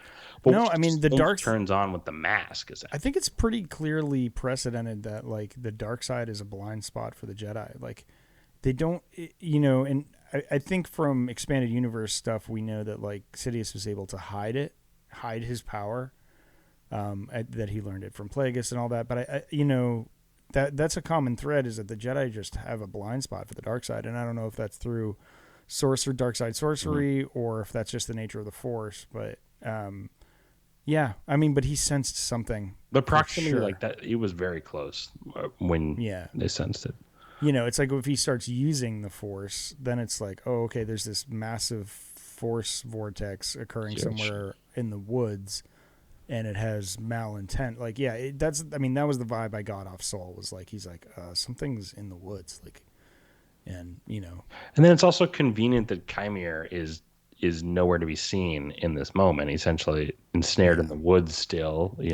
But No, which I mean just the only dark. turns on with the mask, I essentially. think it's pretty clearly precedented that like the dark side is a blind spot for the Jedi. Like they don't, and I think from expanded universe stuff we know that like Sidious was able to hide his power, that he learned it from Plagueis and all that. But that's a common thread is that the Jedi just have a blind spot for the dark side, and I don't know if that's through dark side Mhm. sorcery or if that's just the nature of the Force, but. Yeah, I mean, but he sensed something But for proximity like sure. that, it was very close when Yeah. they sensed it. It's like if he starts using the force, then it's like, oh, okay, there's this massive force vortex occurring Huge. somewhere in the woods and it has malintent. Like, yeah, I mean, that was the vibe I got off Soul was like, he's like, something's in the woods. Like, and. And then it's also convenient that Chimere is nowhere to be seen in this moment. Essentially ensnared in Yeah. the woods still, and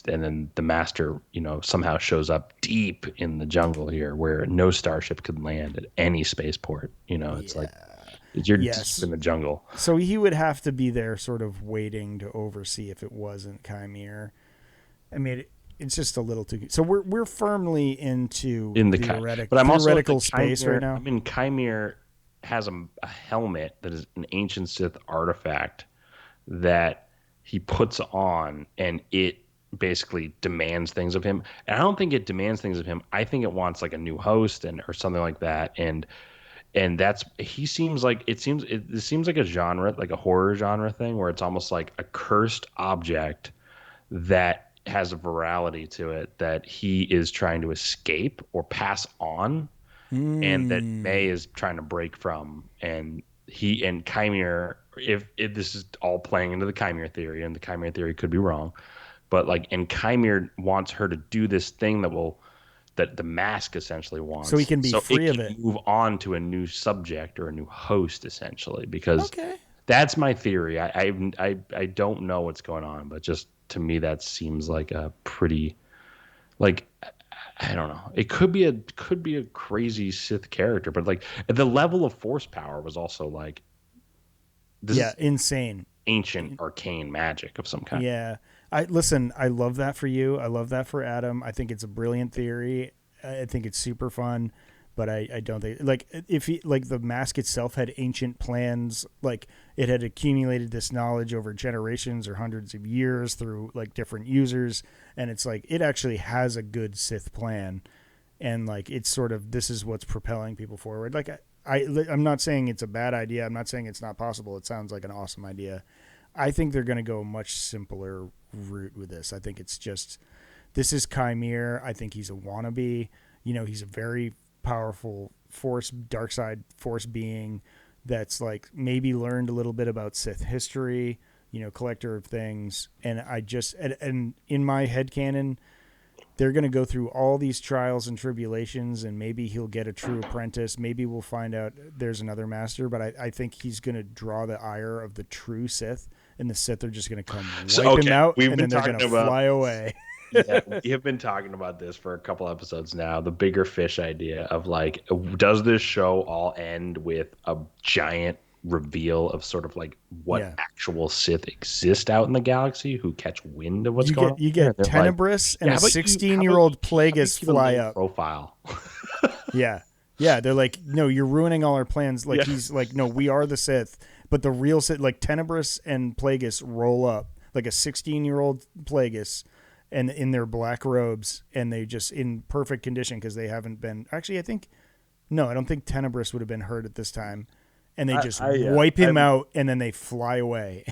then the master, somehow shows up deep in the jungle here where no starship could land at any spaceport. It's like Yeah. you're deep Yes. in the jungle. So he would have to be there sort of waiting to oversee if it wasn't Chimere. I mean, it's just a little too. So we're firmly into In the but I'm also in the theoretical space right Chimere. now. I mean, Chimere has a helmet that is an ancient Sith artifact that he puts on, and it basically demands things of him. And I don't think it demands things of him. I think it wants like a new host and or something like that. And that's he seems like it seems like a genre, like a horror genre thing, where it's almost like a cursed object that has a virality to it that he is trying to escape or pass on, and that May Mm. is trying to break from. And he and Chimere, if this is all playing into the Chimere theory, and the Chimere theory could be wrong, but like, and Chimere wants her to do this thing that the mask essentially So he wants, can be so it free of can it. move on to a new subject or a new host, essentially, because Okay. that's my theory. I don't know what's going on, but just to me that seems like a pretty like I don't know. It could be a crazy Sith character, but like the level of force power was also like this Yeah, is insane. ancient arcane magic of some kind. Yeah. I listen, I love that for you. I love that for Adam. I think it's a brilliant theory. I think it's super fun, but I don't think like if he like the mask itself had ancient plans, like it had accumulated this knowledge over generations or hundreds of years through like different users, and it's like it actually has a good Sith plan, and like it's sort of this is what's propelling people forward. Like I'm not saying it's a bad idea. I'm not saying it's not possible. It sounds like an awesome idea. I think they're going to go a much simpler route with this. I think it's just, this is Chimere. I think he's a wannabe. He's a very powerful force, dark side force being that's like maybe learned a little bit about Sith history, collector of things. And and in my headcanon, they're going to go through all these trials and tribulations, and maybe he'll get a true apprentice. Maybe we'll find out there's another master, but I think he's going to draw the ire of the true Sith, and the Sith are just going to come wipe him out, and then they're going to fly away. Yeah, we have been talking about this for a couple episodes now. The bigger fish idea of like, does this show all end with a giant reveal of sort of like what actual Sith exist out in the galaxy who catch wind of what's going on? You get Tenebris and a 16-year-old Plagueis fly up. Profile. Yeah. They're like, no, you're ruining all our plans. Like he's like, no, we are the Sith, but the real Sith, like Tenebris and Plagueis roll up like a 16-year-old Plagueis, and in their black robes, and they just in perfect condition because they haven't been. Actually, I don't think Tenebris would have been hurt at this time. And they just wipe him out, and then they fly away.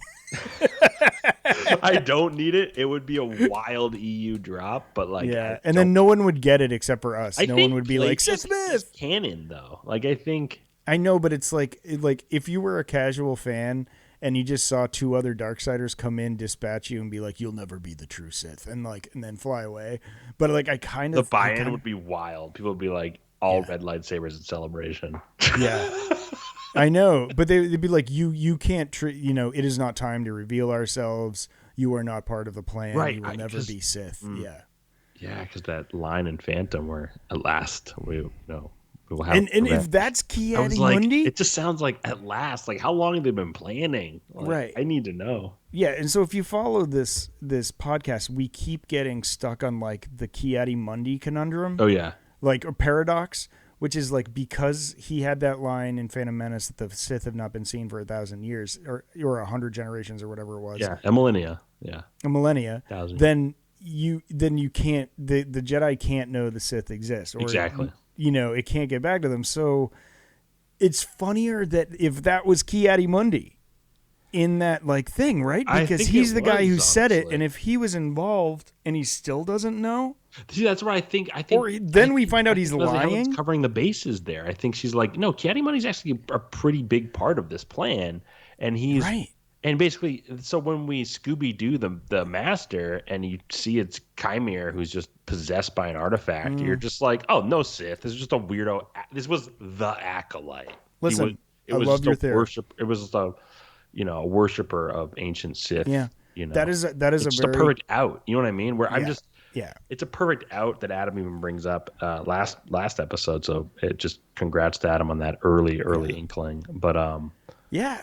I don't need it. It would be a wild EU drop, but like, and then no one would get it except for us. No one would be like, Sith Smith. Canon though, like I think. I know, but it's like if you were a casual fan and you just saw two other Darksiders come in, dispatch you, and be like, "You'll never be the true Sith," and then fly away. But like, the buy-in would be wild. People would be like, all red lightsabers in Celebration. Yeah. I know, but they'd be like, you can't treat, it is not time to reveal ourselves. You are not part of the plan. Right. You will never be Sith. Yeah. Yeah, because that line in Phantom where at last we will have. And if that's Ki-Adi-Mundi, it just sounds like at last. Like how long have they been planning? Like, right. I need to know. Yeah, and so if you follow this podcast, we keep getting stuck on like the Ki-Adi-Mundi conundrum. Oh yeah. Like a paradox. Which is like because he had that line in Phantom Menace that the Sith have not been seen for 1,000 years or 100 generations or whatever it was. Yeah, a millennia. Yeah, a millennia. 1,000. Then you can't the Jedi can't know the Sith exist. Or, exactly. It can't get back to them. So it's funnier that if that was Ki-Adi-Mundi in that like thing, right? Because he's the guy who said it, and if he was involved and he still doesn't know. See, that's what I think. Or then we find out he's lying. Covering the bases there. I think she's like, no, Ki-Adi-Mundi's actually a pretty big part of this plan, and he's right. And basically, so when we Scooby-Doo the master, and you see it's Chimere who's just possessed by an artifact, you're just like, oh, no Sith. This is just a weirdo. This was the Acolyte. Listen, I love your theory. It was just a worshiper of ancient Sith. Yeah, that is it's a just a perfect out. You know what I mean? Where I'm just. Yeah, it's a perfect out that Adam even brings up last episode. So it just congrats to Adam on that early inkling. But yeah.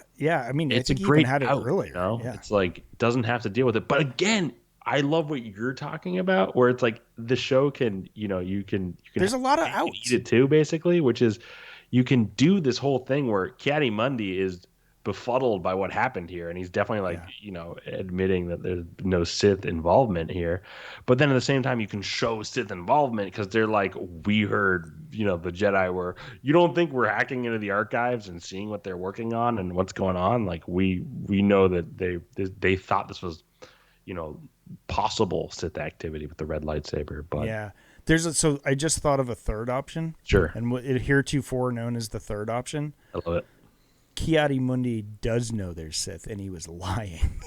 I mean, it's I think a great he even had out, it earlier. Yeah. It's like doesn't have to deal with it. But again, I love what you're talking about, where it's like the show can you can. There's a lot of outs. Eat it too, basically, which is you can do this whole thing where Ki-Adi-Mundi is befuddled by what happened here, and he's definitely admitting that there's no Sith involvement here, but then at the same time you can show Sith involvement because they're like, we heard the Jedi were, you don't think we're hacking into the archives and seeing what they're working on and what's going on, like we know that they thought this was possible Sith activity with the red lightsaber. But yeah, so I just thought of a third option, sure, and it heretofore known as the third option. I love it. Ki-Adi-Mundi does know they're Sith, and he was lying.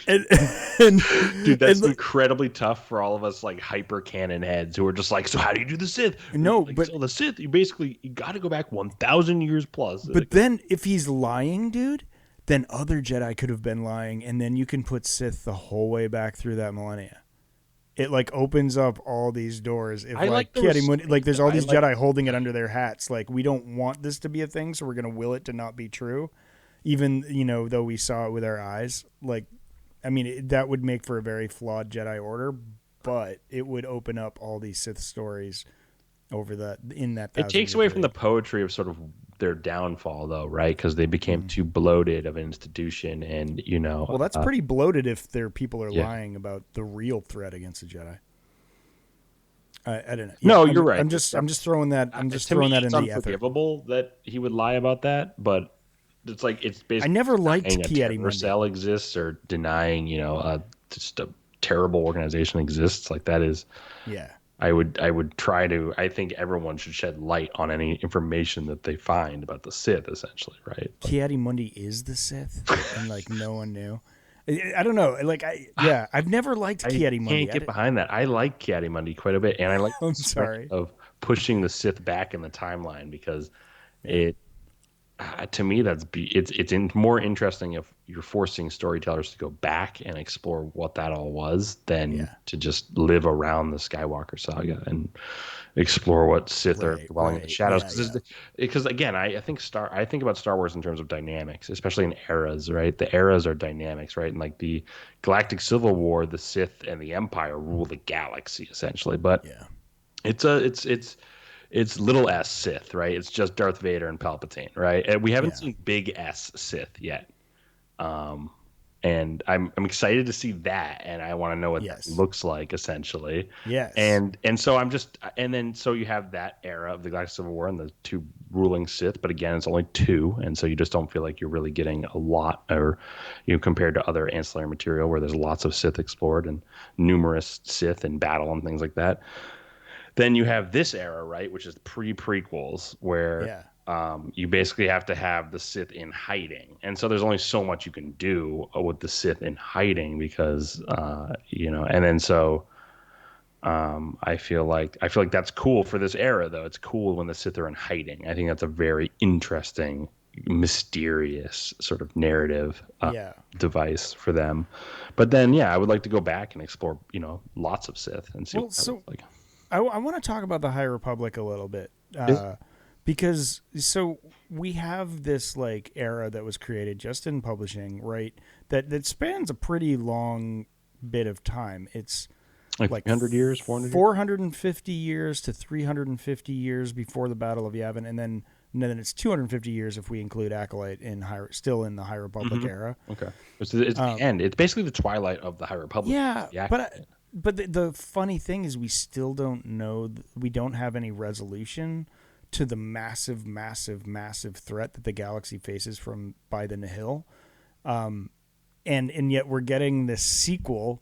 Dude, that's incredibly tough for all of us like hyper canon heads who are just like, so how do you do the Sith? No, like, but so the Sith, you got to go back 1,000 years plus. But then if he's lying, dude, then other Jedi could have been lying, and then you can put Sith the whole way back through that millennia. It like opens up all these doors. If Ki-Adi-Mundi, like there's all these Jedi holding it under their hats. Like, we don't want this to be a thing, so we're gonna will it to not be true, even though we saw it with our eyes. Like, I mean, that would make for a very flawed Jedi Order, but it would open up all these Sith stories over that. It takes away from the poetry of sort of their downfall, though, right? Because they became too bloated of an institution, and Well, that's pretty bloated if their people are lying about the real threat against the Jedi. I don't know. Yeah, No, you're right. I'm just throwing that To me, it's into the ether. unforgivable that he would lie about that, but it's like it's I basically never liked denying a terror Ki-Adi-Mundi. cell exists or denying, just a terrible organization exists. Like that is, Yeah. I would try to. I think everyone should shed light on any information that they find about the Sith, essentially, right? Ki-Adi-Mundi is the Sith, and like no one knew. I don't know. Like I've never liked I Ki-Adi-Mundi. can't get behind that. I like Ki-Adi-Mundi quite a bit, and I like the I'm strength sorry. of pushing the Sith back in the timeline because Yeah. it to me more interesting if you're forcing storytellers to go back and explore what that all was than Yeah. to just live around the Skywalker saga and explore what Sith are Right. dwelling in the Right. shadows. Yeah. Yeah. Because again, I think about Star Wars in terms of dynamics, especially in eras, right? The eras are dynamics, right? And like the Galactic Civil War, the Sith and the Empire rule the galaxy essentially, but Yeah. it's little S Sith, right? It's just Darth Vader and Palpatine, right? And we haven't Yeah. seen big S Sith yet. Um, and I'm excited to see that, and I want to know what that Yes. looks like, essentially. Yes. And so I'm just, and then so you have that era of the Galactic Civil War and the two ruling Sith, but again, it's only two, and so you just don't feel like you're really getting a lot, or compared to other ancillary material where there's lots of Sith explored and numerous Sith in battle and things like that. Then you have this era, right, which is pre-prequels, where Yeah. you basically have to have the Sith in hiding, and so there's only so much you can do with the Sith in hiding because and then so I feel like that's cool for this era, though. It's cool when the Sith are in hiding. I think that's a very interesting, mysterious sort of narrative Yeah. device for them. But then, yeah, I would like to go back and explore, lots of Sith and see Well, what that so looks like. I want to talk about the High Republic a little bit, Is because so we have this like era that was created just in publishing, right? That spans a pretty long bit of time. It's like 300 years, 400 years? 450 years to 350 years before the Battle of Yavin, and then it's 250 years if we include Acolyte still in the High Republic era. Okay. It's the end. It's basically the twilight of the High Republic. Yeah, Yeah. but the funny thing is we still don't know. We don't have any resolution to the massive, massive, massive threat that the galaxy faces from by the Nihil, and yet we're getting this sequel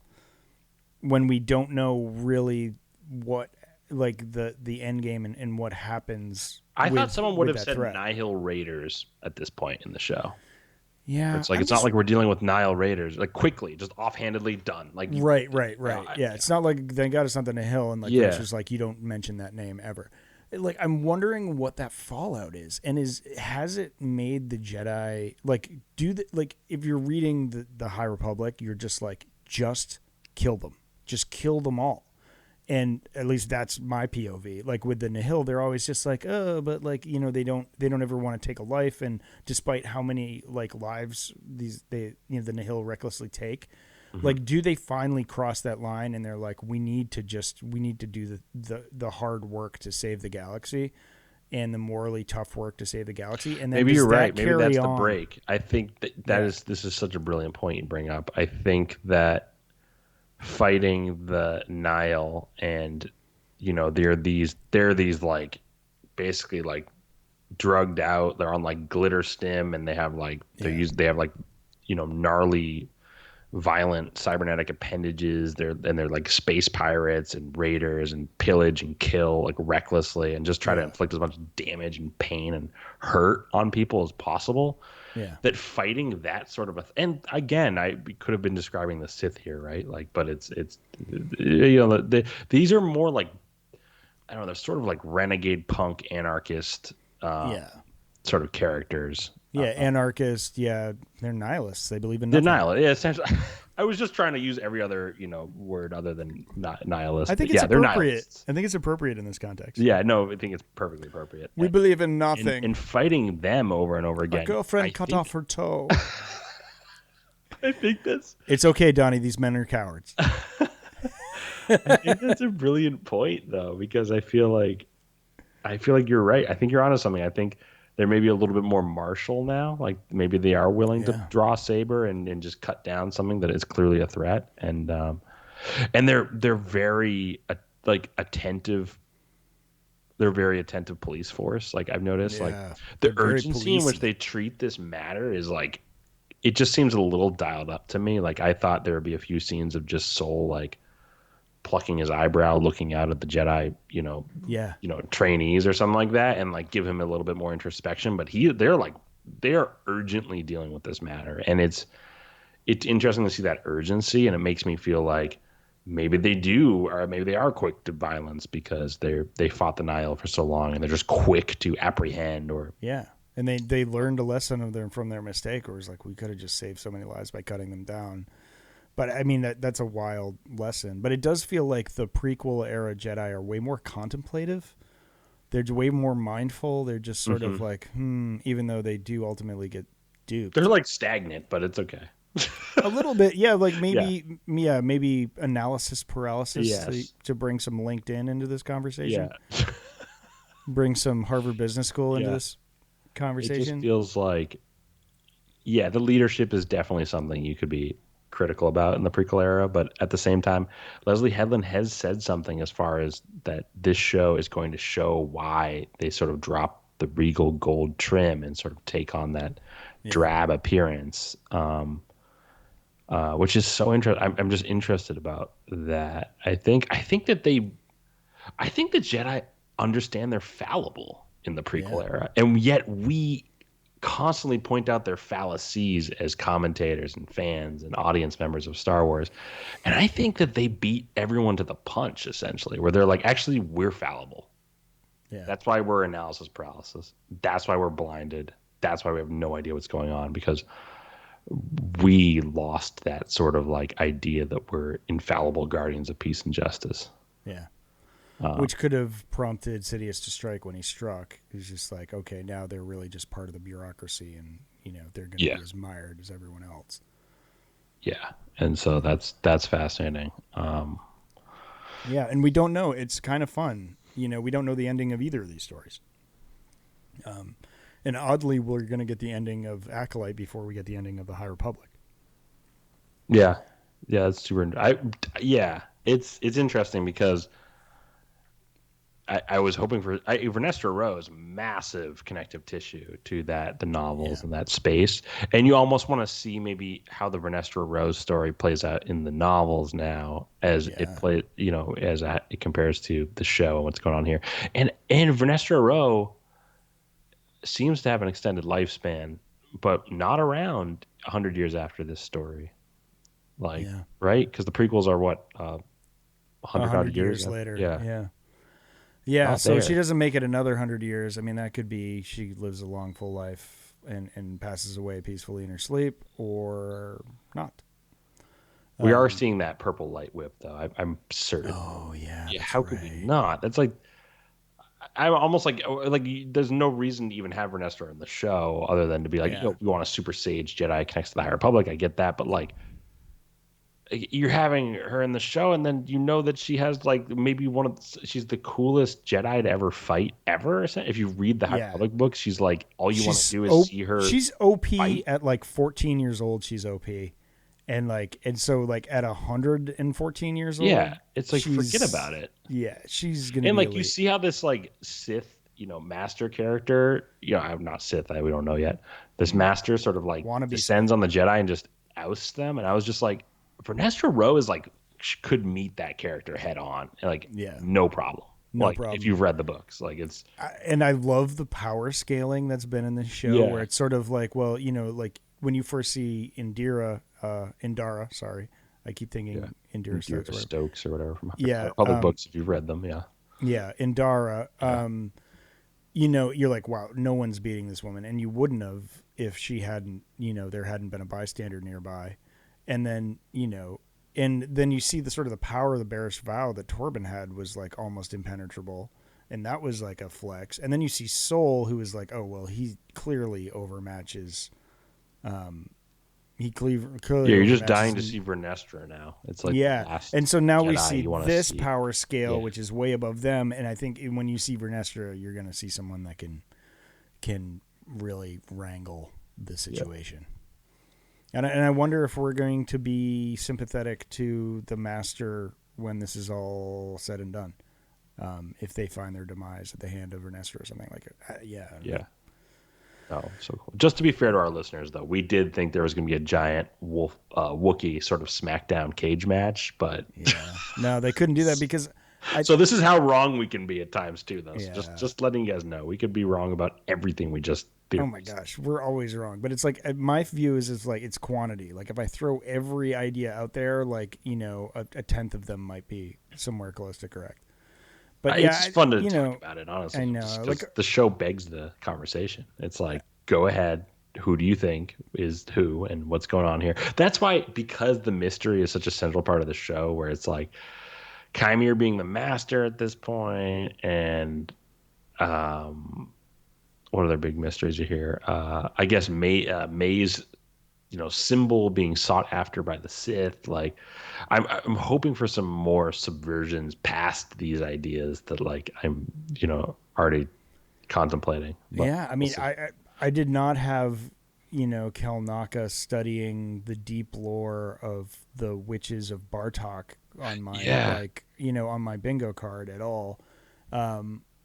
when we don't know really what like the end game and what happens. I thought someone would have that said threat. Nihil Raiders at this point in the show. Yeah, It's like it's not like we're dealing with Nihil Raiders, like quickly, just offhandedly done. Like right. Yeah, it's not like thank God it's not the Nihil, and like Yeah. it's just like you don't mention that name ever. Like I'm wondering what that fallout is, and has it made the Jedi like like if you're reading the High Republic, you're just like just kill them, just kill them all. And at least that's my POV. Like with the Nihil, they're always just like, oh, but like they don't ever want to take a life. And despite how many like lives the Nihil recklessly take, like do they finally cross that line and they're like, we need to do the hard work to save the galaxy, and the morally tough work to save the galaxy. And then maybe you're right. Maybe that's the on? break. I think this is such a brilliant point you bring up. I think that fighting the Nile and they're these like basically like drugged out, they're on like glitter stim, and they have like they have like gnarly violent cybernetic appendages. They're like space pirates and raiders and pillage and kill like recklessly and just try to inflict as much damage and pain and hurt on people as possible. Yeah. That fighting that sort of and again, we could have been describing the Sith here, right? Like, but it's these are more like, I don't know, they're sort of like renegade punk anarchist sort of characters. Yeah, anarchist. Yeah, they're nihilists. They believe in They're nothing. nihilists. Yeah, essentially. I was just trying to use every other word other than nihilist. I think it's appropriate. They're nihilists. I think it's appropriate in this context. Yeah, no, I think it's perfectly appropriate. We believe in nothing. And fighting them over and over again. My girlfriend cut off her toe. I think that's. It's okay, Donnie. These men are cowards. I think that's a brilliant point, though, because I feel like you're right. I think you're onto something. I think they're maybe a little bit more martial now. Like maybe they are willing to draw a saber and just cut down something that is clearly a threat. And they're very like attentive. They're a very attentive police force. Like I've noticed, like Yeah, the they're very urgency in which policey. they treat this matter is like it just seems a little dialed up to me. Like I thought there would be a few scenes of just Soul like plucking his eyebrow, looking out at the Jedi, Yeah, trainees or something like that, and like give him a little bit more introspection. But they're urgently dealing with this matter, and it's interesting to see that urgency, and it makes me feel like maybe they do, or maybe they are quick to violence because they fought the Nile for so long, and they're just quick to apprehend or yeah. And they learned a lesson of from their mistake, or was like we could have just saved so many lives by cutting them down. But I mean that's a wild lesson. But it does feel like the prequel era Jedi are way more contemplative. They're way more mindful. They're just sort of Mhm. like, even though they do ultimately get They're duped. like stagnant, but it's okay. A little bit, yeah. Like Yeah. maybe analysis paralysis Yes. to bring some LinkedIn into this Yeah. conversation, bring some Harvard Business School into Yeah. this It just conversation. feels like, yeah, the leadership is definitely something you could be critical about in the prequel era, but at the same time, Leslie Headland has said something as far as that this show is going to show why they sort of drop the regal gold trim and sort of take on that Yeah, drab appearance, which is so interesting. I'm just interested about that. I think the Jedi understand they're fallible in the yeah, prequel era, and yet we constantly point out their fallacies as commentators and fans and audience members of Star Wars. And I think that they beat everyone to the punch, essentially, where they're like, actually, we're fallible. yeah. That's why we're analysis paralysis. That's why we're blinded. That's why we have no idea what's going on because we lost that sort of like idea that we're infallible guardians of peace and justice. Yeah. Uh, Which could have prompted Sidious to strike when he struck. He's just like, okay, now they're really just part of the bureaucracy, and they're going to yeah, be as mired as everyone else. yeah, and so that's fascinating. Yeah, and we don't know. It's kind of fun. We don't know the ending of either of these stories. And oddly, we're going to get the ending of Acolyte before we get the ending of the High Republic. Yeah, yeah, it's super. Yeah, it's interesting because I was hoping for Vernestra Rose massive connective tissue to the novels Yeah, and that space, and you almost want to see maybe how the Vernestra Rose story plays out in the novels now as it yeah, play as it compares to the show and what's going on here, and Vernestra Rose seems to have an extended lifespan, but not around 100 years after this story, like yeah. right because the prequels are what 100 odd 100 years years. later. Yeah, Yeah. Yeah, not so she there. doesn't make it another 100 years. I mean, that could be she lives a long, full life and passes away peacefully in her sleep, or not. We are seeing that purple light whip, though. I'm certain. Oh yeah, Yeah, that's how could we right. not? That's like I'm almost like there's no reason to even have Ernesto in the show other than to be like, Yeah, we want a super sage Jedi connects to the High Republic. I get that, but like you're having her in the show, and then that she has like maybe she's the coolest Jedi to ever fight ever. If you read the High yeah. Republic books, she's like all you want to do is see her She's OP fight. at like 14 years old. She's OP, and so like at 114 years Yeah, old, it's like forget about she's it. yeah, she's gonna And be like you elite. see how this like Sith, master character, I'm not Sith, we don't know yet. This master sort of like Wannabe Sith. descends on the Jedi and just ousts them. And I was just like, Vernestra Rowe is like could meet that character head on, like Yeah, no problem. no Like if problem. you've read the books, like it's And I love the power scaling that's been in this show, where yeah, it's sort of like, well, like when you first see Indara, sorry, I keep yeah. thinking Indira Stokes, Indira or whatever. Stokes or whatever from Yeah, Republic books if you've read them, yeah, yeah, Indara. yeah, You're like, wow, no one's beating this woman, and you wouldn't have if she hadn't, there hadn't been a bystander nearby, and then and then you see the sort of the power of the Bearish Vow that Torben had was like almost impenetrable, and that was like a flex. And then you see Soul, who is like, oh well, he clearly overmatches. Clearly yeah. You're just overmatches. dying to see Vernestra now. It's like the Yeah, and last so now we Jedi see you want to this see. power scale, Yeah, which is way above them. And I think when you see Vernestra, you're going to see someone that can really wrangle the yeah. situation. And I wonder if we're going to be sympathetic to the master when this is all said and done. If they find their demise at the hand of Ernesto or something like it. Yeah. I don't Yeah. know. Oh, so cool. Just to be fair to our listeners, though, we did think there was going to be a giant Wookiee sort of SmackDown cage match, but Yeah. No, they couldn't do that because I, so this is how wrong we can be at times too, though. So just yeah. just letting you guys know, we could be wrong about everything we just Oh my theorized. gosh, we're always wrong. But it's like my view is like it's quantity. Like if I throw every idea out there, like a tenth of them might be somewhere close to correct. But It's yeah, just fun to talk know, about it, I honestly, just know. Like because the show begs the conversation. It's like, go ahead. Who do you think is who, and what's going on here? That's why, because the mystery is such a central part of the show, where it's like Chimere being the master at this point, and what other big mysteries are here? I guess May's symbol being sought after by the Sith. Like, I'm hoping for some more subversions past these ideas that like I'm already contemplating. But yeah, I we'll mean, see. I did not have Kelnacca studying the deep lore of the witches of Bartok on my Yeah, on my bingo card at all.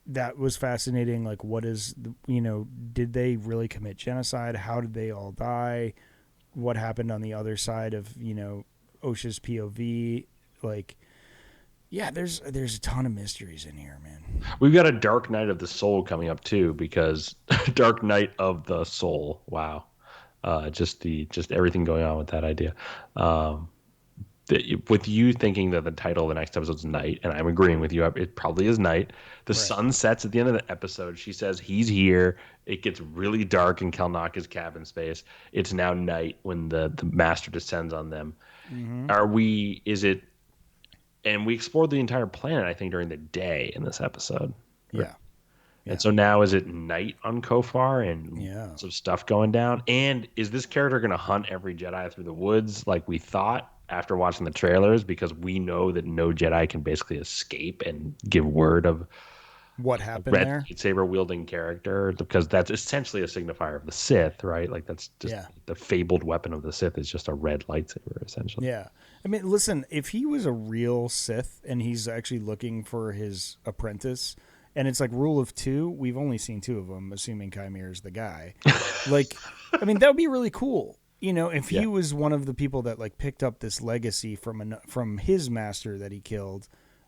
That was fascinating. Like, what is did they really commit genocide? How did they all die? What happened on the other side of OSHA's POV? Like, yeah, there's a ton of mysteries in here, man. we've got a Dark Night of the Soul coming up too, because Dark Night of the Soul. Wow, just everything going on with that idea. Um, with you thinking that the title of the next episode is Night, and I'm agreeing with you, it probably is Night. The Right. sun sets at the end of the episode. She says he's here. It gets really dark in Kelnacca's cabin space. It's now night when the master descends on them. Mm-hmm. Is it, and we explored the entire planet, I think, during the day in this episode. Right. Yeah. And Yeah. so now is it night on Kofar and Yeah. lots of stuff going down? And is this character going to hunt every Jedi through the woods like we thought after watching the trailers? Because we know that no Jedi can basically escape and give word of What a happened red there? lightsaber wielding character, because that's essentially a signifier of the Sith, right? Like that's just Yeah. the fabled weapon of the Sith is just a red lightsaber, essentially. Yeah. I mean, listen, if he was a real Sith and he's actually looking for his apprentice, and it's like rule of two, we've only seen two of them, assuming Chimere's the guy. Like, I mean, that would be really cool. If Yeah. he was one of the people that like picked up this legacy from his master that he killed,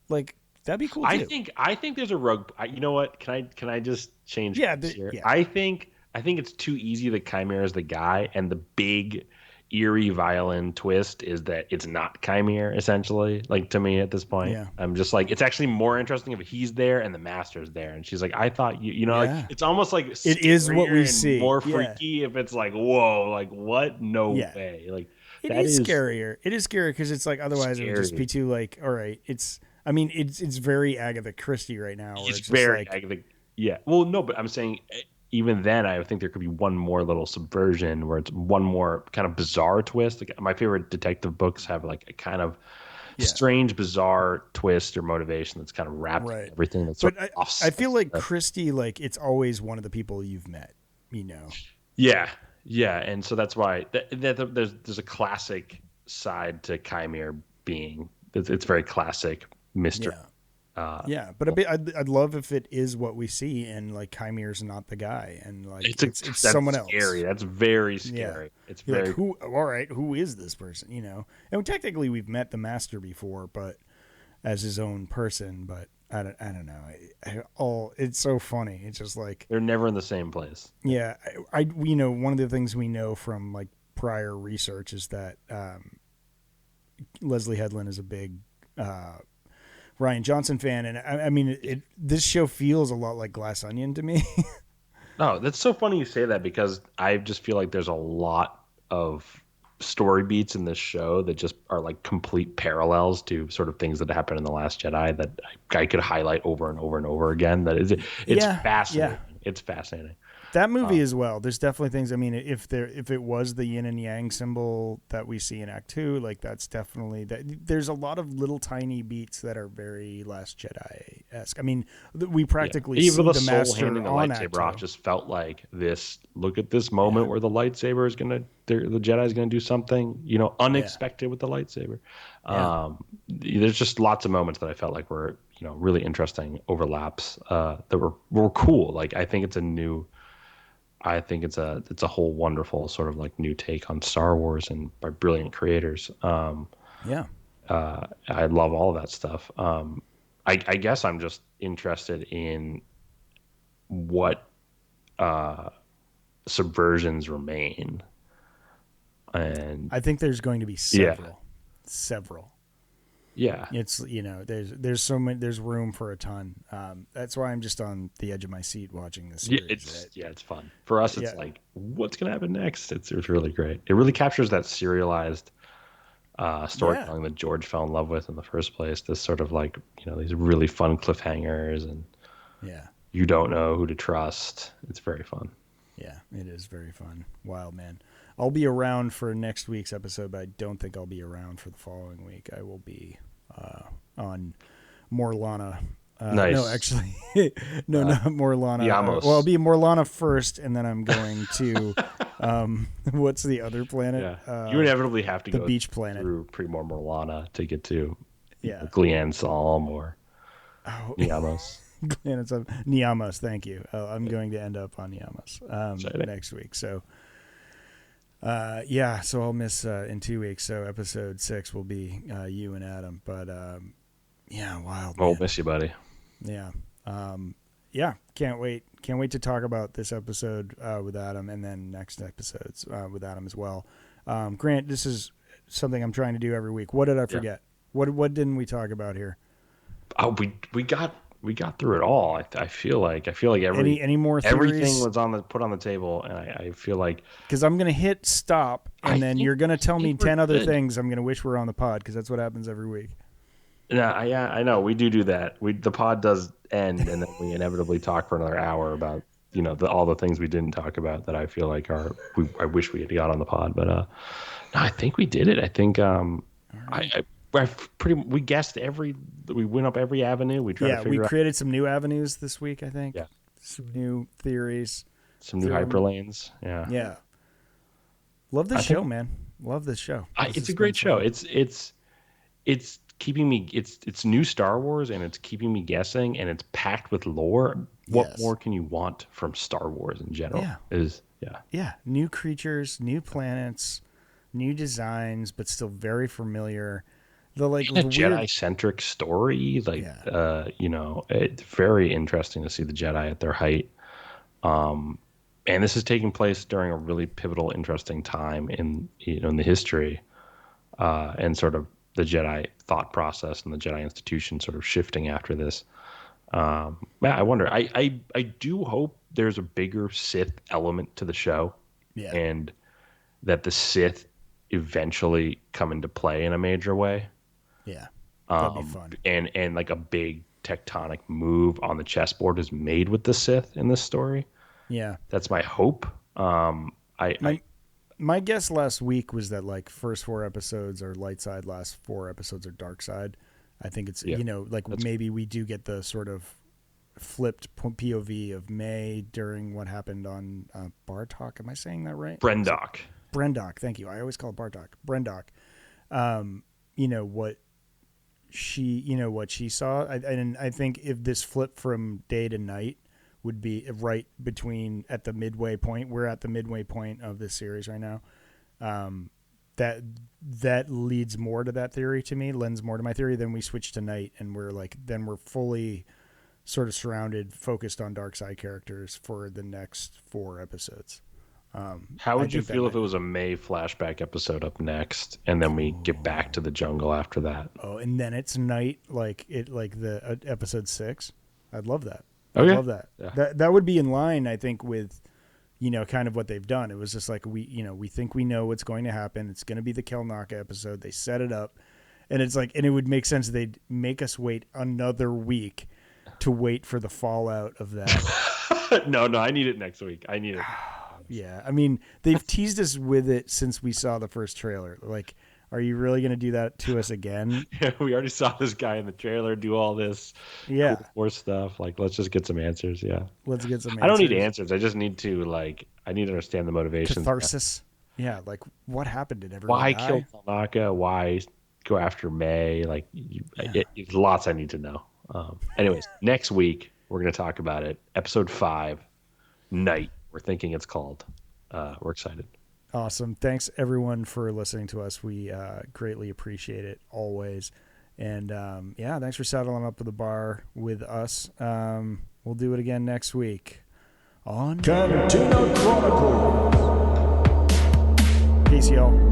like that'd be cool I too. think I think there's a rogue. You know what? Can I just change Yeah, course here? yeah, I think it's too easy that Chimera is the guy, and the big eerie violin twist is that it's not Chimera. Essentially, like to me at this point, yeah, I'm just like it's actually more interesting if he's there and the master's there, and she's like, I thought like yeah. it's almost like It is what we scarier and see. more Yeah, freaky if it's like whoa, like what? No yeah. way, like It that is is scarier. It is scary because it's like otherwise it would just be scary. too like all right. It's I mean it's very Agatha Christie right now where It's it's just very, like yeah. Well, no, but I'm saying even then, I think there could be one more little subversion where it's one more kind of bizarre twist. Like my favorite detective books have like a kind of yeah, strange, bizarre twist or motivation that's kind of wrapped in right. everything that's sort But of I feel like offset. Christie like it's always one of the people you've met. You know. Yeah, yeah, and so that's why there's a classic side to Chimere being it's very classic mystery. Yeah. Uh, Yeah, but I'd love if it is what we see, and like Chimere's not the guy, and like it's that's someone scary. else. That's very Yeah, scary. It's you're like very who? All right, who is this person? And technically we've met the master before, but as his own person. But I don't know. It's so funny. It's just like they're never in the same place. yeah, one of the things we know from like prior research is that Leslie Headland is a big. Ryan Johnson fan, and I mean, this show feels a lot like Glass Onion to me. No, that's so funny you say that because I just feel like there's a lot of story beats in this show that just are like complete parallels to sort of things that happen in The Last Jedi that I could highlight over and over and over again. That is, it's Yeah, fascinating. yeah. It's fascinating. That movie as well. There's definitely things. I mean, if it was the yin and yang symbol that we see in Act 2, like that's definitely that. There's a lot of little tiny beats that are very Last Jedi esque. I mean, we practically even see the the soul master handing the on Act lightsaber off 2. just felt like this. Look at this moment where the lightsaber is the Jedi is gonna do something, unexpected with the lightsaber. Yeah. There's just lots of moments that I felt like were really interesting overlaps that were cool. Like I think it's a whole wonderful sort of like new take on Star Wars and by brilliant creators. Yeah. I love all of that stuff. I guess I'm just interested in what subversions remain, and I think there's going to be yeah, several. yeah, It's there's so many, there's room for a ton. That's why I'm just on the edge of my seat watching this yeah. series. It's fun for us. It's Yeah, like what's gonna happen next. It's really great. It really captures that serialized yeah, storytelling that George fell in love with in the first place. This sort of like these really fun cliffhangers, and yeah, you don't know who to trust. It's very fun. yeah. It is very fun. Wild man. I'll be around for next week's episode, but I don't think I'll be around for the following week. I will be on Morlana. No, Nice. actually, no, not Morlana. Well, I'll Yamos. be Morlana first, and then I'm going to what's the other planet? Yeah. You inevitably have to The go beach planet. through Primor Morlana to get to Yeah. Glian Salm or Oh, Niamos. and it's Niamos. Thank you. I'm going to end up on Niamos Exciting. next week. So, yeah. So I'll miss in 2 weeks. So episode 6 will be you and Adam. But yeah, wild. I'll Man. miss you, buddy. Yeah. Yeah. Can't wait. Can't wait to talk about this episode with Adam, and then next episodes with Adam as well. Grant, this is something I'm trying to do every week. What did I forget? Yeah. What didn't we talk about here? Oh, we got through it all. I feel like any more theories? everything was put on the table, and I feel like because I'm gonna hit stop, and then you're gonna tell me 10 other things. I'm gonna wish we're on the pod because that's what happens every week. Yeah, I know we do that. The pod does end, and then we inevitably talk for another hour about all the things we didn't talk about that I feel like I wish we had got on the pod, but no, I think we did it. I think right. We guessed we went up every avenue. We tried to figure we out. created some new avenues this week. I think. Yeah. Some new theories. Some new hyperlanes. Yeah. Yeah. Love this show, man. Love this show. It's a great show. It's keeping me. It's new Star Wars, and it's keeping me guessing, and it's packed with lore. What more can you want from Star Wars in general? Yeah. New creatures, new planets, new designs, but still very familiar. The Jedi-centric story, it's very interesting to see the Jedi at their height. And this is taking place during a really pivotal, interesting time in the history, and sort of the Jedi thought process and the Jedi institution sort of shifting after this. I wonder. I do hope there's a bigger Sith element to the show, and that the Sith eventually come into play in a major way. Yeah, that'd be fun. And like a big tectonic move on the chessboard is made with the Sith in this story. Yeah, that's my hope. My guess last week was that like first 4 episodes are light side, last 4 episodes are dark side. I think it's maybe we do get the sort of flipped POV of May during what happened on Bartok. Am I saying that right? Brendok. Thank you. I always call it Bartok. Brendok. What she saw, and I think if this flip from day to night would be right between at the midway point. We're at the midway point of this series right now. That leads more to that theory to me, lends more to my theory. Then we switch to night, and we're fully sort of surrounded, focused on dark side characters for the next 4 episodes. How would you feel if it was a May flashback episode up next, and then we get back to the jungle after that? Oh, and then it's night, like the episode 6. I'd love that. Okay. I'd love that. Yeah. That would be in line, I think, with kind of what they've done. It was just like we think we know what's going to happen. It's going to be the Kelnacca episode. They set it up, and it's like, and it would make sense they'd make us wait another week to wait for the fallout of that. No, I need it next week. I need it. Yeah, I mean, they've teased us with it since we saw the first trailer. Like, are you really going to do that to us again? Yeah, we already saw this guy in the trailer do all this Yeah, cool Force stuff. Like, let's just get some answers. Yeah. let's get some I don't need answers. answers. I just need to I need to understand the motivations. Catharsis. Yeah, like what happened? Did everyone Why kill die? Kelnacca? Why go after May? Like, Yeah. it's lots I need to know. Anyways, next week we're going to talk about it. Episode 5, Night. We're thinking it's called. We're excited. Awesome. Thanks everyone for listening to us. We greatly appreciate it always. And yeah, thanks for saddling up to the bar with us. We'll do it again next week on Cantina Chronicles. Peace, y'all.